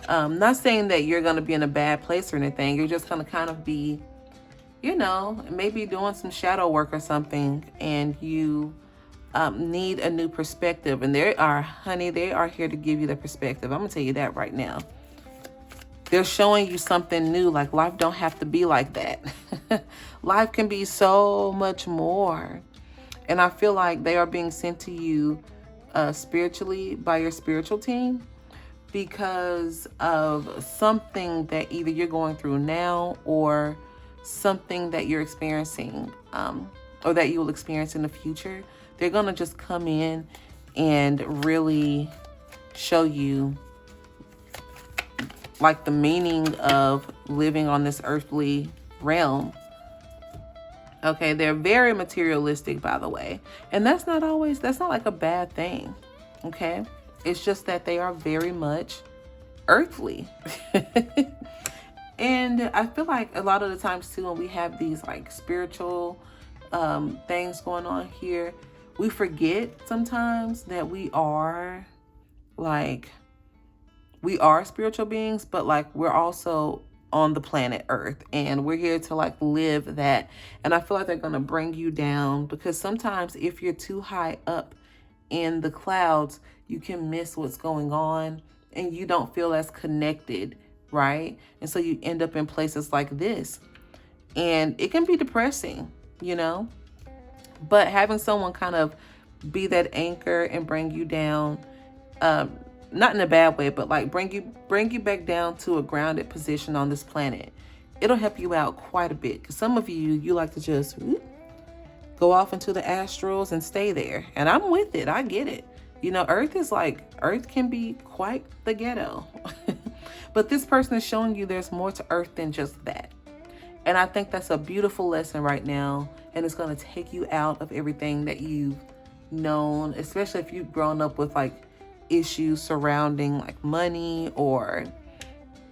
Not saying that you're going to be in a bad place or anything. You're just going to kind of be, you know, maybe doing some shadow work or something, and you need a new perspective. And they are here to give you the perspective. I'm going to tell you that right now. They're showing you something new. Like, life don't have to be like that. Life can be so much more. And I feel like they are being sent to you spiritually by your spiritual team, because of something that either you're going through now or something that you're experiencing, or that you will experience in the future. They're going to just come in and really show you like the meaning of living on this earthly realm. Okay, they're very materialistic, by the way. And that's not like a bad thing. Okay? It's just that they are very much earthly. And I feel like a lot of the times too, when we have these like spiritual things going on here, we forget sometimes that we are spiritual beings, but like we're also on the planet Earth, and we're here to like live that. And I feel like they're going to bring you down, because sometimes if you're too high up in the clouds, you can miss what's going on and you don't feel as connected right? And so you end up in places like this. And it can be depressing, you know? But having someone kind of be that anchor and bring you down, not in a bad way, but like bring you back down to a grounded position on this planet. It'll help you out quite a bit. Because some of you like to just go off into the astrals and stay there. And I'm with it. I get it. You know, Earth can be quite the ghetto. But this person is showing you there's more to Earth than just that. And I think that's a beautiful lesson right now. And it's going to take you out of everything that you've known, especially if you've grown up with like issues surrounding like money or,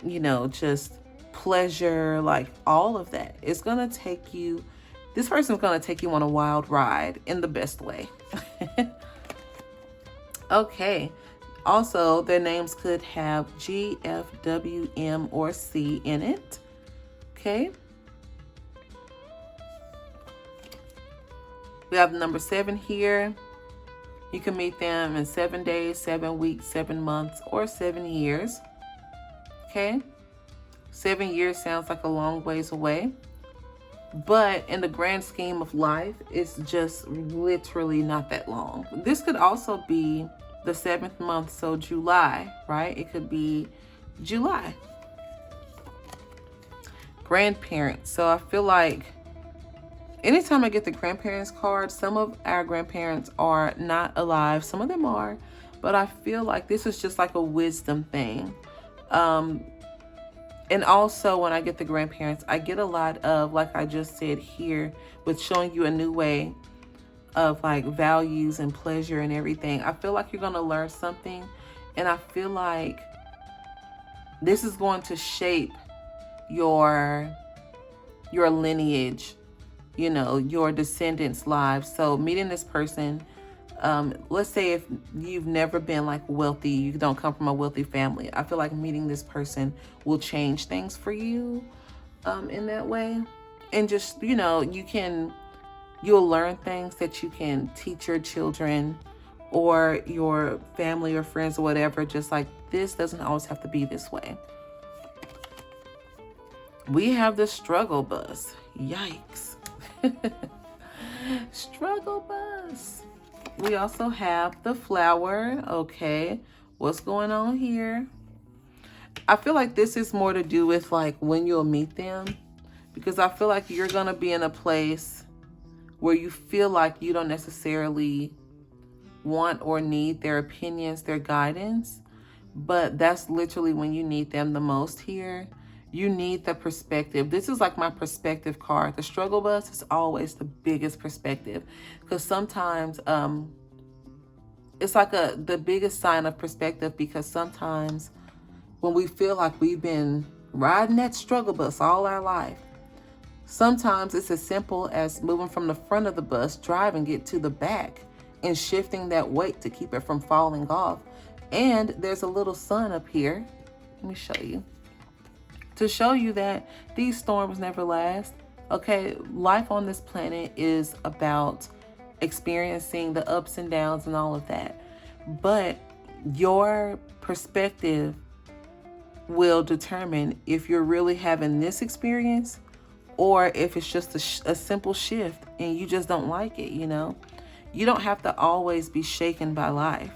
you know, just pleasure, like all of that. It's going to take you, this person's going to take you on a wild ride in the best way. Okay. Also, their names could have G, F, W, M, or C in it. Okay. We have number 7 here. You can meet them in 7 days, 7 weeks, 7 months, or 7 years. Okay. 7 years sounds like a long ways away. But in the grand scheme of life, it's just literally not that long. This could also be the 7th month, so July, right? It could be July. Grandparents. So I feel like anytime I get the grandparents card, some of our grandparents are not alive. Some of them are, but I feel like this is just like a wisdom thing. And also when I get the grandparents, I get a lot of, like I just said here, with showing you a new way of like values and pleasure and everything. I feel like you're going to learn something. And I feel like this is going to shape your lineage, you know, your descendants' lives. So meeting this person, let's say if you've never been like wealthy, you don't come from a wealthy family, I feel like meeting this person will change things for you in that way. And just, you know, you'll learn things that you can teach your children or your family or friends or whatever. Just like, this doesn't always have to be this way. We have the struggle bus. Yikes. Struggle bus. We also have the flower. Okay, what's going on here? I feel like this is more to do with like when you'll meet them, because I feel like you're gonna be in a place where you feel like you don't necessarily want or need their opinions, their guidance, but that's literally when you need them the most here. You need the perspective. This is like my perspective card. The struggle bus is always the biggest perspective, because sometimes it's like the biggest sign of perspective, because sometimes when we feel like we've been riding that struggle bus all our life, sometimes it's as simple as moving from the front of the bus, driving it to the back, and shifting that weight to keep it from falling off. And there's a little sun up here. Let me show you. To show you that these storms never last. Okay, life on this planet is about experiencing the ups and downs and all of that. But your perspective will determine if you're really having this experience or if it's just a simple shift and you just don't like it, you know? You don't have to always be shaken by life,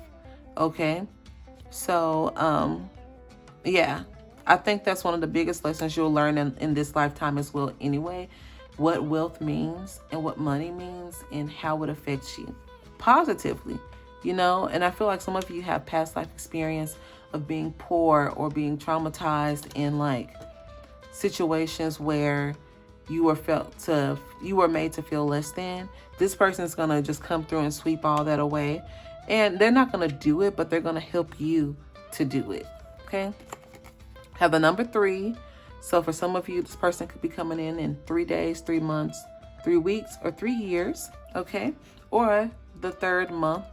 okay? So, yeah. I think that's one of the biggest lessons you'll learn in this lifetime as well anyway. What wealth means and what money means and how it affects you positively, you know? And I feel like some of you have past life experience of being poor or being traumatized in like situations where you were made to feel less than. This person is going to just come through and sweep all that away. And they're not going to do it, but they're going to help you to do it, okay? Have the number 3. So for some of you, this person could be coming in 3 days, 3 months, 3 weeks, or 3 years, okay? Or the 3rd month,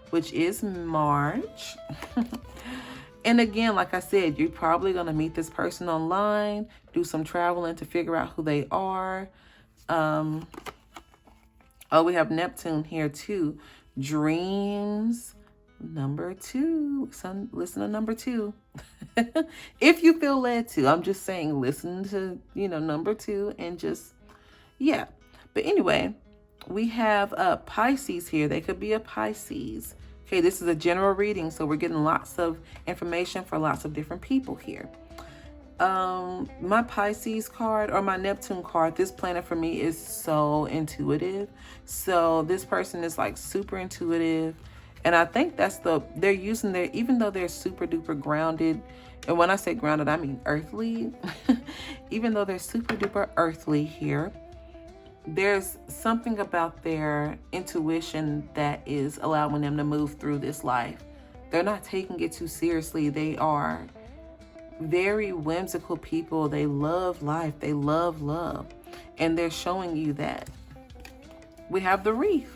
which is March. And again, like I said, you're probably going to meet this person online, do some traveling to figure out who they are. Oh, we have Neptune here too. Dreams, number 2. Listen to number 2. If you feel led to. I'm just saying, listen to, number 2 and just, yeah. But anyway, we have Pisces here. They could be a Pisces. Okay, this is a general reading, so we're getting lots of information for lots of different people here. My Pisces card or my Neptune card, this planet for me is so intuitive. So this person is like super intuitive. And I think they're using even though they're super duper grounded. And when I say grounded, I mean earthly. Even though they're super duper earthly here, there's something about their intuition that is allowing them to move through this life. They're not taking it too seriously. They are very whimsical people. They love life. They love love. And they're showing you that. We have the wreath.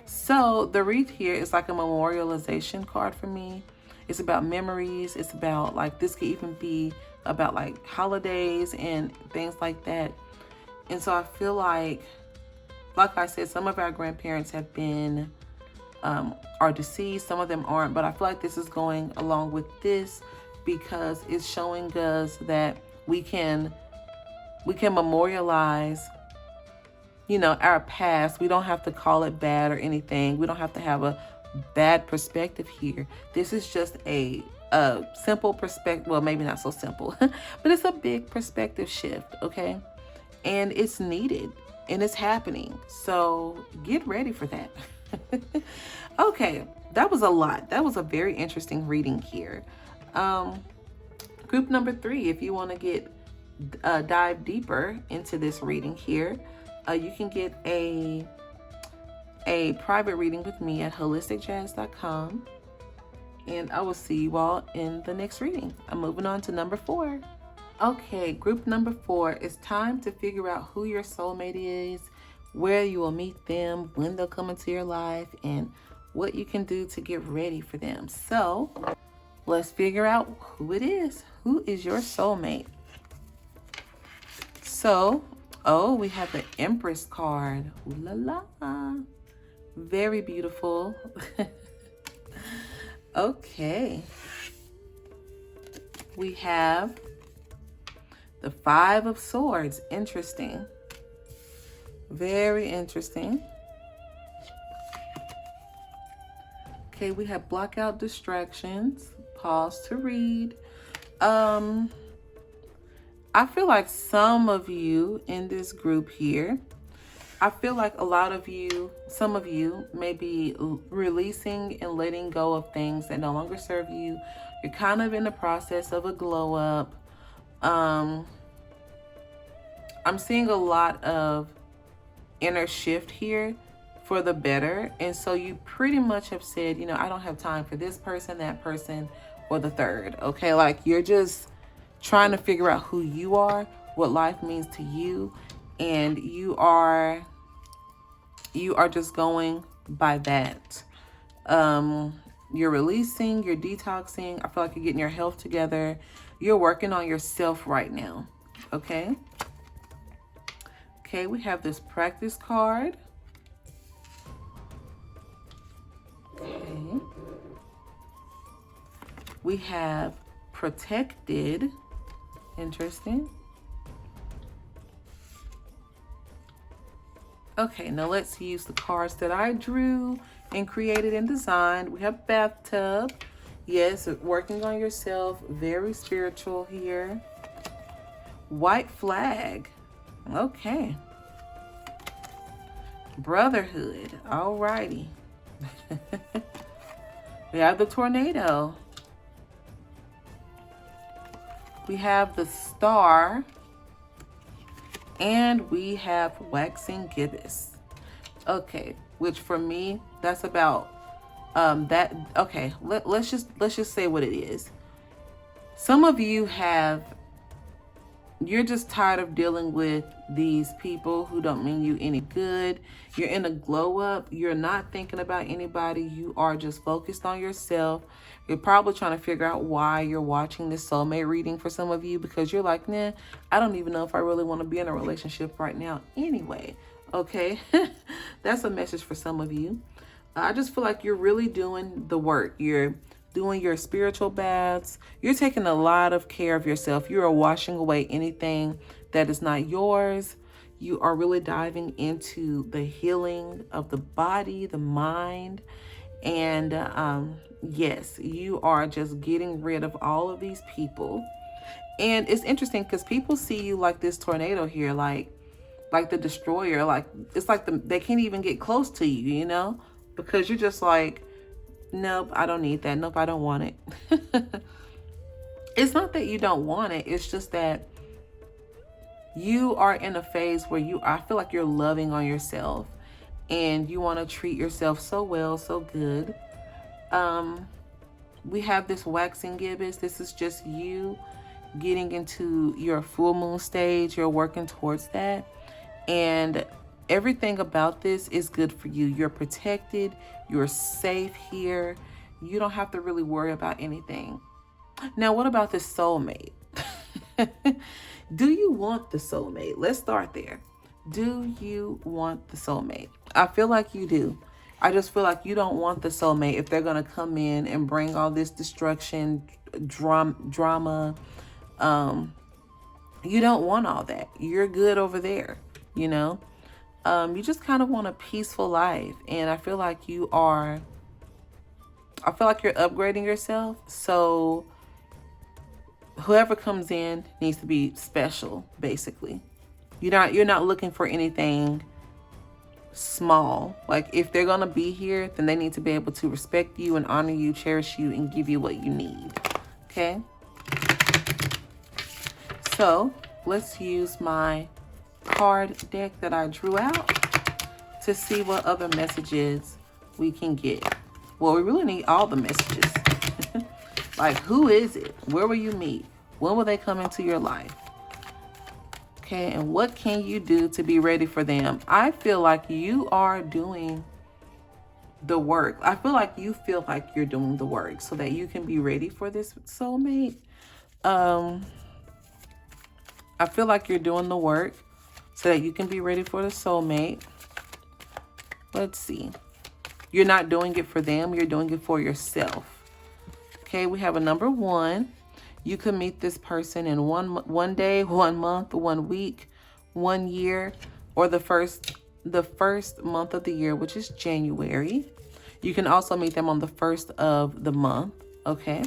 So the wreath here is like a memorialization card for me. It's about memories. It's about like, this could even be about like holidays and things like that. And so I feel like I said, some of our grandparents have been, are deceased. Some of them aren't, but I feel like this is going along with this because it's showing us that we can memorialize, our past. We don't have to call it bad or anything. We don't have to have a bad perspective here. This is just a simple perspective. Well, maybe not so simple, but it's a big perspective shift. Okay. And it's needed and it's happening. So get ready for that. Okay. That was a lot. That was a very interesting reading here. Group number 3, if you want to get dive deeper into this reading here, you can get a private reading with me at holisticjazz.com, and I will see you all in the next reading. I'm moving on to number 4. Okay, group number 4, it's time to figure out who your soulmate is, where you will meet them, when they'll come into your life, and what you can do to get ready for them. So let's figure out who it is. Who is your soulmate? So, we have the Empress card. Ooh la la. Very beautiful. Okay. We have the 5 of Swords. Interesting. Very interesting. Okay, we have block out distractions. Pause to read. I feel like some of you in this group here, I feel like some of you may be releasing and letting go of things that no longer serve you. You're kind of in the process of a glow up. I'm seeing a lot of inner shift here for the better. And so you pretty much have said, I don't have time for this person, that person, or the third. Okay, like you're just trying to figure out who you are, what life means to you, and you are just going by that. You're releasing, you're detoxing. I feel like you're getting your health together. You're working on yourself right now. Okay. Okay, we have this practice card. Okay. We have protected. Interesting. Okay, now let's use the cards that I drew and created and designed. We have bathtub. Yes, working on yourself. Very spiritual here. White flag. Okay. Brotherhood. Alrighty. We have the tornado. We have the star. And we have waxing gibbous. Okay, which for me, that's about that. Okay, let's just say what it is. Some of you you're just tired of dealing with these people who don't mean you any good. You're in a glow up. You're not thinking about anybody. You are just focused on yourself. You're probably trying to figure out why you're watching this soulmate reading for some of you, because you're like, nah, I don't even know if I really want to be in a relationship right now anyway. Okay, that's a message for some of you. I just feel like you're really doing the work. You're doing your spiritual baths. You're taking a lot of care of yourself. You are washing away anything that is not yours. You are really diving into the healing of the body, the mind. And yes, you are just getting rid of all of these people. And it's interesting because people see you like this tornado here, like the destroyer. Like it's like they can't even get close to you, you know, because you're just like, nope, I don't need that. Nope, I don't want it. It's not that you don't want it. It's just that you are in a phase where I feel like you're loving on yourself and you want to treat yourself so well, so good. We have this waxing gibbous. This is just you getting into your full moon stage. You're working towards that. And everything about this is good for you. You're protected. You're safe here. You don't have to really worry about anything. Now, what about this soulmate? Do you want the soulmate? Let's start there. Do you want the soulmate? I feel like you do. I just feel like you don't want the soulmate if they're going to come in and bring all this destruction, drama. You don't want all that. You're good over there, you know? You just kind of want a peaceful life. And I feel like you're upgrading yourself. So whoever comes in needs to be special, basically. You're not looking for anything small. Like if they're going to be here, then they need to be able to respect you and honor you, cherish you, and give you what you need. Okay? So let's use my card deck that I drew out to see what other messages we can get. Well, we really need all the messages. Like, who is it? Where will you meet? When will they come into your life? Okay, and what can you do to be ready for them? I feel like you are doing the work. I feel like you feel like you're doing the work so that you can be ready for this soulmate. I feel like you're doing the work so that you can be ready for the soulmate. Let's see. You're not doing it for them. You're doing it for yourself. Okay, we have a number 1. You can meet this person in one day, 1 month, 1 week, 1 year, or the first month of the year, which is January. You can also meet them on the 1st of the month. Okay.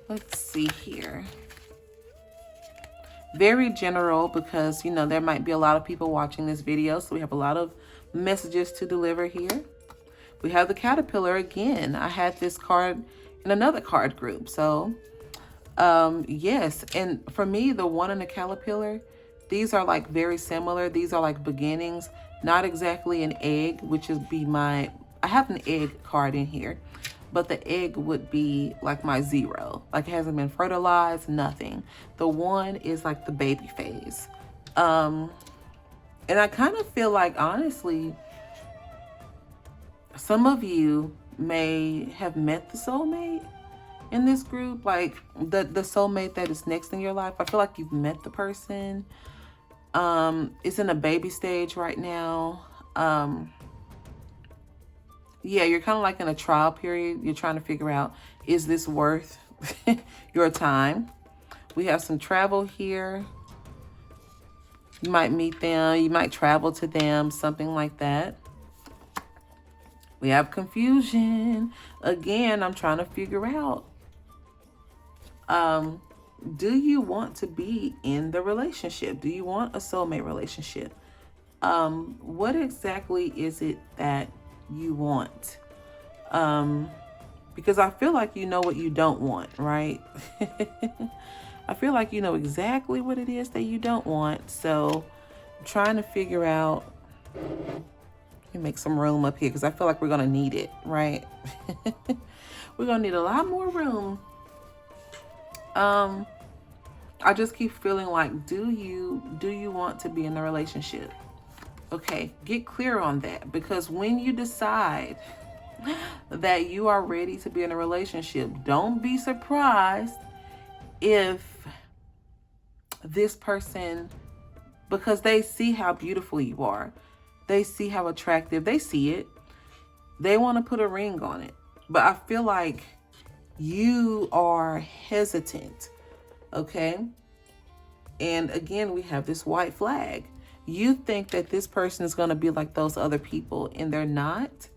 Let's see here. Very general because, you know, there might be a lot of people watching this video. So we have a lot of messages to deliver here. We have the caterpillar again. I had this card in another card group. So, yes. And for me, the one in the caterpillar, these are like very similar. These are like beginnings, not exactly an egg, which is I have an egg card in here. But the egg would be like my 0. Like it hasn't been fertilized, nothing. The 1 is like the baby phase. And I kind of feel like, honestly, some of you may have met the soulmate in this group. Like the soulmate that is next in your life. I feel like you've met the person. It's in a baby stage right now. Yeah, you're kind of like in a trial period. You're trying to figure out, is this worth your time? We have some travel here. You might meet them. You might travel to them, something like that. We have confusion. Again, I'm trying to figure out, do you want to be in the relationship? Do you want a soulmate relationship? What exactly is it that you want? Because I feel like you know what you don't want, right? I feel like you know exactly what it is that you don't want. So I'm trying to figure out, let me make some room up here because I feel like we're going to need it, right? We're going to need a lot more room. I just keep feeling like, do you want to be in a relationship? Okay, get clear on that, because when you decide that you are ready to be in a relationship, don't be surprised if this person, because they see how beautiful you are, They see how attractive, they see it. They want to put a ring on it. But I feel like you are hesitant, okay? And again, we have this white flag. You think that this person is going to be like those other people, and they're not.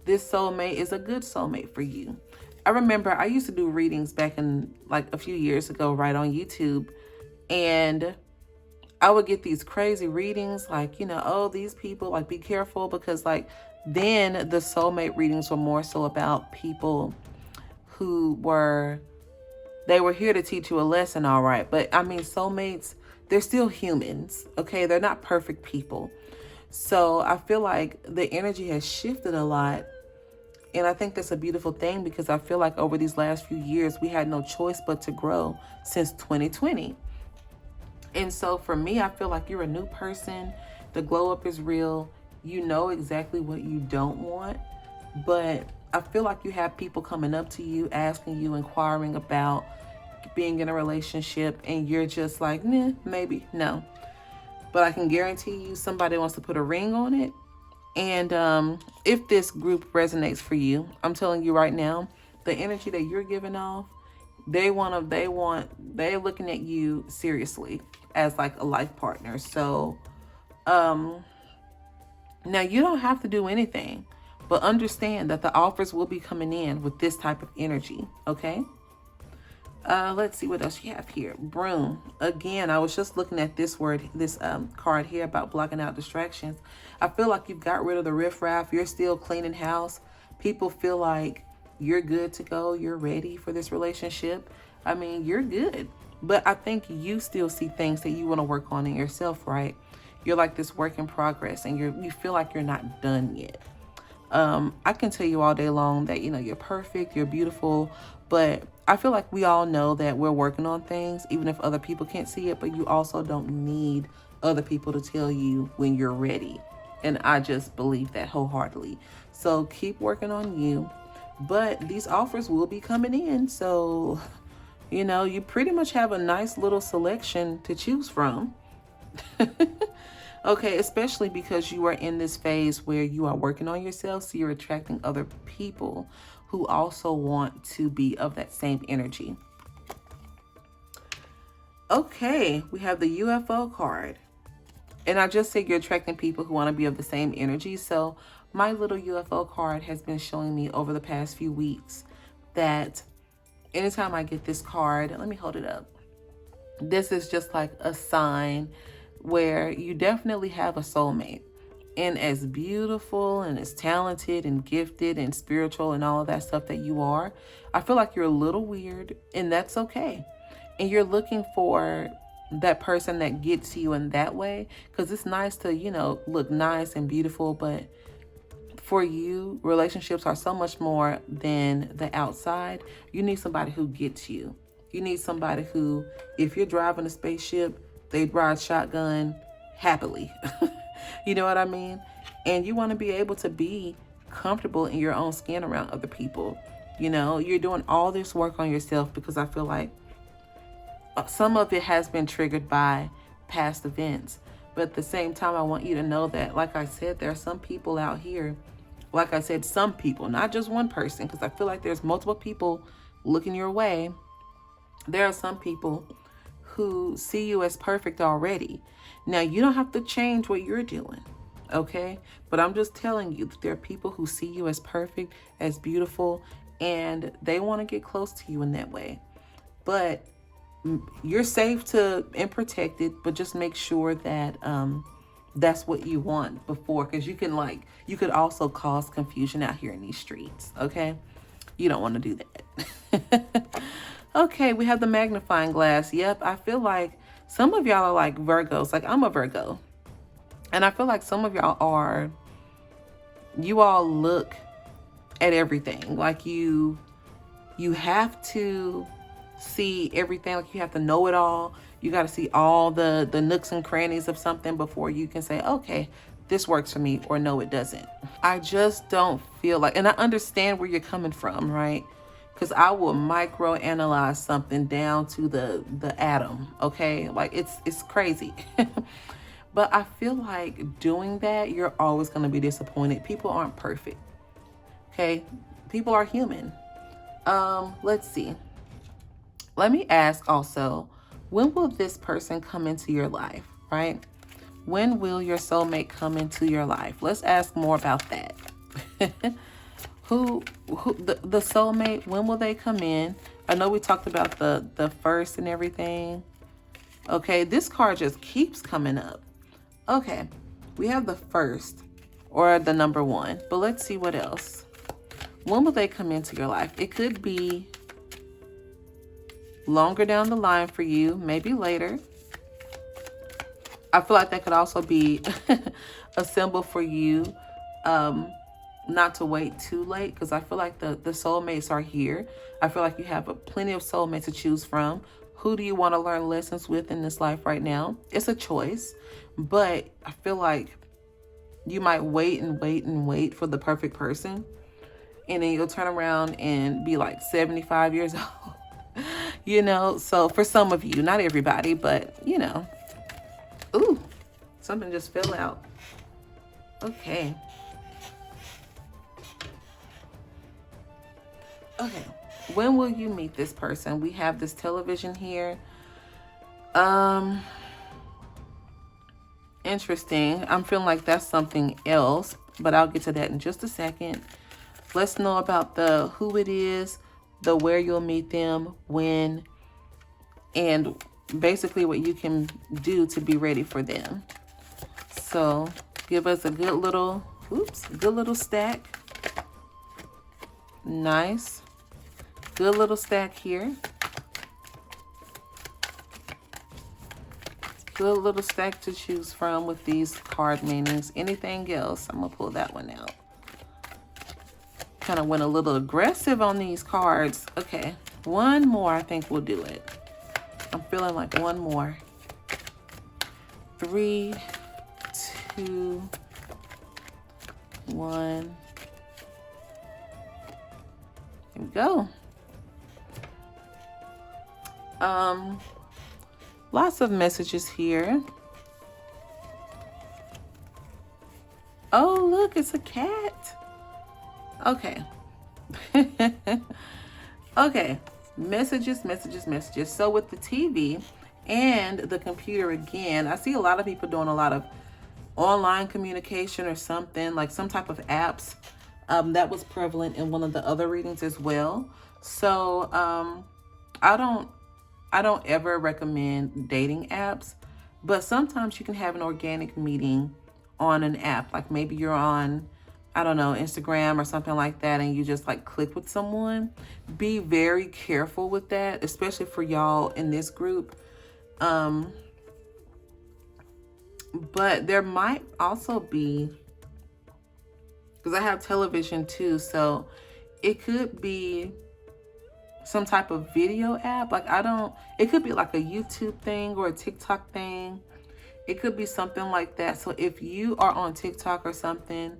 This soulmate is a good soulmate for you. I remember I used to do readings back in like a few years ago, right on YouTube. And I would get these crazy readings like, you know, oh, these people, like, be careful, because like then the soulmate readings were more so about people who they were here to teach you a lesson, all right. But I mean, soulmates, they're still humans, okay? They're not perfect people. So I feel like the energy has shifted a lot. And I think that's a beautiful thing, because I feel like over these last few years, we had no choice but to grow since 2020. And so for me, I feel like you're a new person. The glow up is real. You know exactly what you don't want. But I feel like you have people coming up to you, asking you, inquiring about being in a relationship. And you're just like, nah, maybe, no. But I can guarantee you somebody wants to put a ring on it. And if this group resonates for you, I'm telling you right now, the energy that you're giving off, they're looking at you seriously as like a life partner. So now you don't have to do anything, but understand that the offers will be coming in with this type of energy. Okay. Let's see what else you have here. Broom. Again, I was just looking at this card here about blocking out distractions. I feel like you've got rid of the riffraff. You're still cleaning house. People feel like you're good to go. You're ready for this relationship. I mean, you're good. But I think you still see things that you want to work on in yourself, right? You're like this work in progress, and you feel like you're not done yet. I can tell you all day long that, you know, you're perfect, you're beautiful, but I feel like we all know that we're working on things, even if other people can't see it, but you also don't need other people to tell you when you're ready. And I just believe that wholeheartedly. So keep working on you, but these offers will be coming in. So, you know, you pretty much have a nice little selection to choose from. Okay, especially because you are in this phase where you are working on yourself, so you're attracting other people who also want to be of that same energy. Okay, we have the UFO card. And I just said you're attracting people who want to be of the same energy. So my little UFO card has been showing me over the past few weeks that anytime I get this card, let me hold it up. This is just like a sign where you definitely have a soulmate. And as beautiful and as talented and gifted and spiritual and all of that stuff that you are, I feel like you're a little weird, and that's okay. And you're looking for that person that gets you in that way, because it's nice to, you know, look nice and beautiful, but for you, relationships are so much more than the outside. You need somebody who gets you. You need somebody who, if you're driving a spaceship, they ride shotgun happily. You know what I mean? And you want to be able to be comfortable in your own skin around other people. You know, you're doing all this work on yourself because I feel like some of it has been triggered by past events. But at the same time, I want you to know that, like I said, there are some people out here, like I said, some people, not just one person, because I feel like there's multiple people looking your way. There are some people who see you as perfect already. Now, you don't have to change what you're doing, okay? But I'm just telling you that there are people who see you as perfect, as beautiful, and they want to get close to you in that way. But you're safe and protected, but just make sure that that's what you want before, because you could also cause confusion out here in these streets, okay? You don't want to do that. Okay, we have the magnifying glass. Yep, I feel like some of y'all are like Virgos. Like, I'm a Virgo. And I feel like some of y'all you all look at everything. Like you have to see everything. Like, you have to know it all. You got to see all the nooks and crannies of something before you can say, okay, this works for me, or no, it doesn't. I just don't feel like, and I understand where you're coming from, right? Because I will micro-analyze something down to the atom, okay? Like, it's crazy. But I feel like doing that, you're always going to be disappointed. People aren't perfect. Okay? People are human. Let's see. Let me ask also, when will this person come into your life, right? When will your soulmate come into your life? Let's ask more about that. The soulmate, when will they come in? I know we talked about the first and everything. Okay, this card just keeps coming up. Okay, we have the first or the number one, but let's see what else. When will they come into your life? It could be longer down the line for you, maybe later. I feel like that could also be a symbol for you not to wait too late, because I feel like the soulmates are here. I feel like you have plenty of soulmates to choose from. Who do you want to learn lessons with in this life right now? It's a choice, but I feel like you might wait and wait and wait for the perfect person, and then you'll turn around and be like 75 years old. You know, so for some of you, not everybody, but you know. Ooh, something just fell out. Okay. Okay. When will you meet this person? We have this television here. Interesting. I'm feeling like that's something else, but I'll get to that in just a second. Let's know about the who it is, the where you'll meet them, when, and basically what you can do to be ready for them. So give us a good little, good little stack. Nice. Good little stack here. Good little stack to choose from with these card meanings. Anything else? I'm going to pull that one out. Kind of went a little aggressive on these cards. Okay. One more, I think we'll do it. I'm feeling like one more. 3, 2, 1. Here we go. Lots of messages here. Oh, look, it's a cat. Okay. Okay. Messages. So with the TV and the computer again, I see a lot of people doing a lot of online communication or something, like some type of apps. That was prevalent in one of the other readings as well. So I don't ever recommend dating apps, but sometimes you can have an organic meeting on an app. Like maybe you're on, I don't know, Instagram or something like that, and you just like click with someone. Be very careful with that, especially for y'all in this group. But there might also be, because I have television too, so it could be some type of video app. Like it could be like a YouTube thing or a TikTok thing. It could be something like that. So if you are on TikTok or something,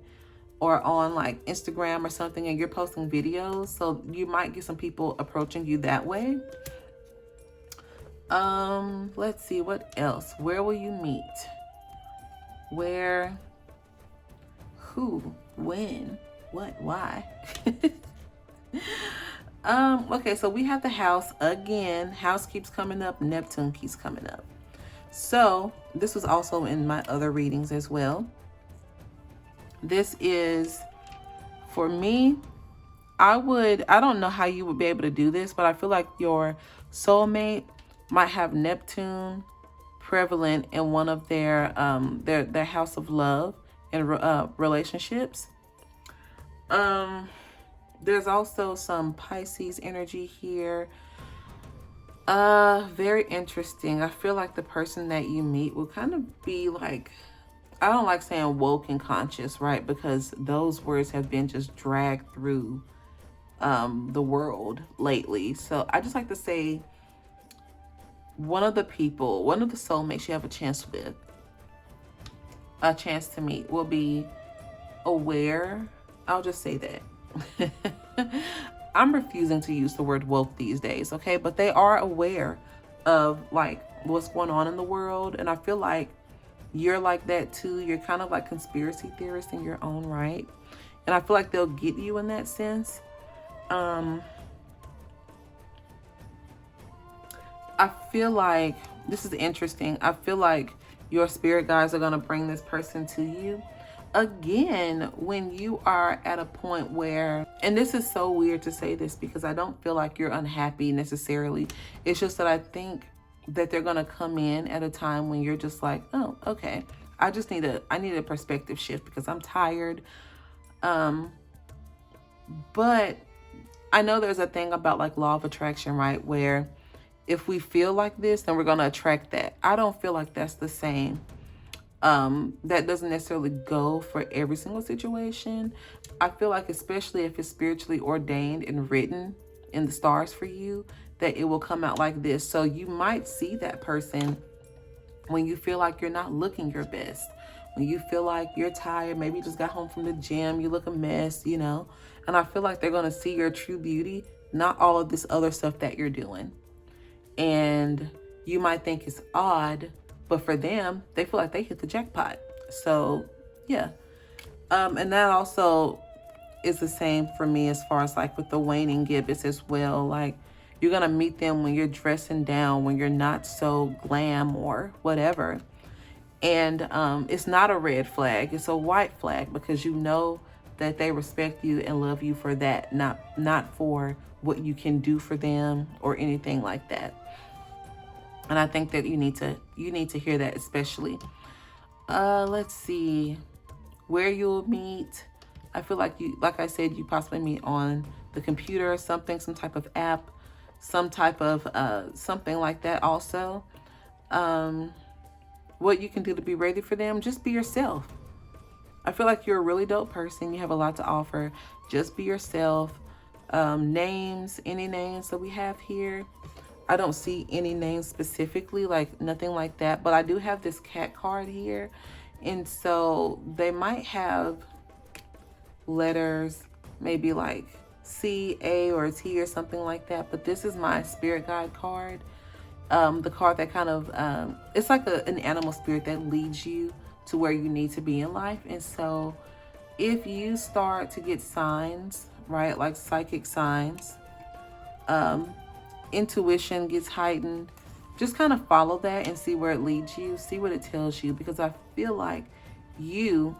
or on like Instagram or something, and you're posting videos, so you might get some people approaching you that way. Let's see, what else? Where will you meet? Where, who, when, what, why? Okay, so we have the house again. House keeps coming up, Neptune keeps coming up. So this was also in my other readings as well. This is, for me, I don't know how you would be able to do this, but I feel like your soulmate might have Neptune prevalent in one of their house of love and relationships. There's also some Pisces energy here. Very interesting. I feel like the person that you meet will kind of be like, I don't like saying woke and conscious, right? Because those words have been just dragged through the world lately. So I just like to say one of the soulmates you have a chance to meet will be aware. I'll just say that. I'm refusing to use the word woke these days, okay? But they are aware of like what's going on in the world. And I feel like you're like that too. You're kind of like conspiracy theorists in your own right. And I feel like they'll get you in that sense. I feel like this is interesting. I feel like your spirit guides are going to bring this person to you. Again, when you are at a point where, and this is so weird to say this because I don't feel like you're unhappy necessarily. It's just that I think that they're going to come in at a time when you're just like, oh, okay. I need a perspective shift because I'm tired. But I know there's a thing about like law of attraction, right? Where if we feel like this, then we're going to attract that. I don't feel like that's the same. That doesn't necessarily go for every single situation. I feel like, especially if it's spiritually ordained and written in the stars for you, that it will come out like this. So you might see that person when you feel like you're not looking your best, when you feel like you're tired, maybe you just got home from the gym, you look a mess, you know, and I feel like they're going to see your true beauty, not all of this other stuff that you're doing. And you might think it's odd, but for them, they feel like they hit the jackpot. So yeah. And that also is the same for me as far as like with the waning gibbets as well. Like, you're going to meet them when you're dressing down, when you're not so glam or whatever. And it's not a red flag. It's a white flag, because you know that they respect you and love you for that, not for what you can do for them or anything like that. And I think that you need to hear that, especially. Let's see where you'll meet. I feel like like I said, you possibly meet on the computer or something, some type of app, some type of something like that also. What you can do to be ready for them, just be yourself. I feel like you're a really dope person. You have a lot to offer. Just be yourself. Names, any names that we have here. I don't see any names specifically, like nothing like that. But I do have this cat card here. And so they might have letters, maybe like C, A, or T or something like that. But this is my spirit guide card. The card that kind of, it's like an animal spirit that leads you to where you need to be in life. And so if you start to get signs, right, like psychic signs, intuition gets heightened, just kind of follow that and see where it leads you, see what it tells you, because I feel like you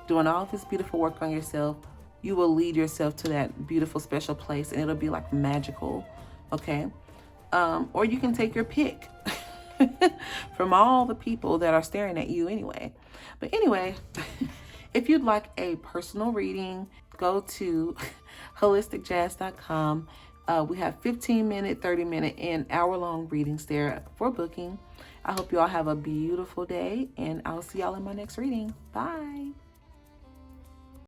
doing all this beautiful work on yourself, you will lead yourself to that beautiful special place, and it'll be like magical. Okay. Or you can take your pick from all the people that are staring at you anyway. But anyway, if you'd like a personal reading, go to holisticjazz.com. We have 15-minute, 30-minute, and hour-long readings there for booking. I hope you all have a beautiful day, and I'll see y'all in my next reading. Bye.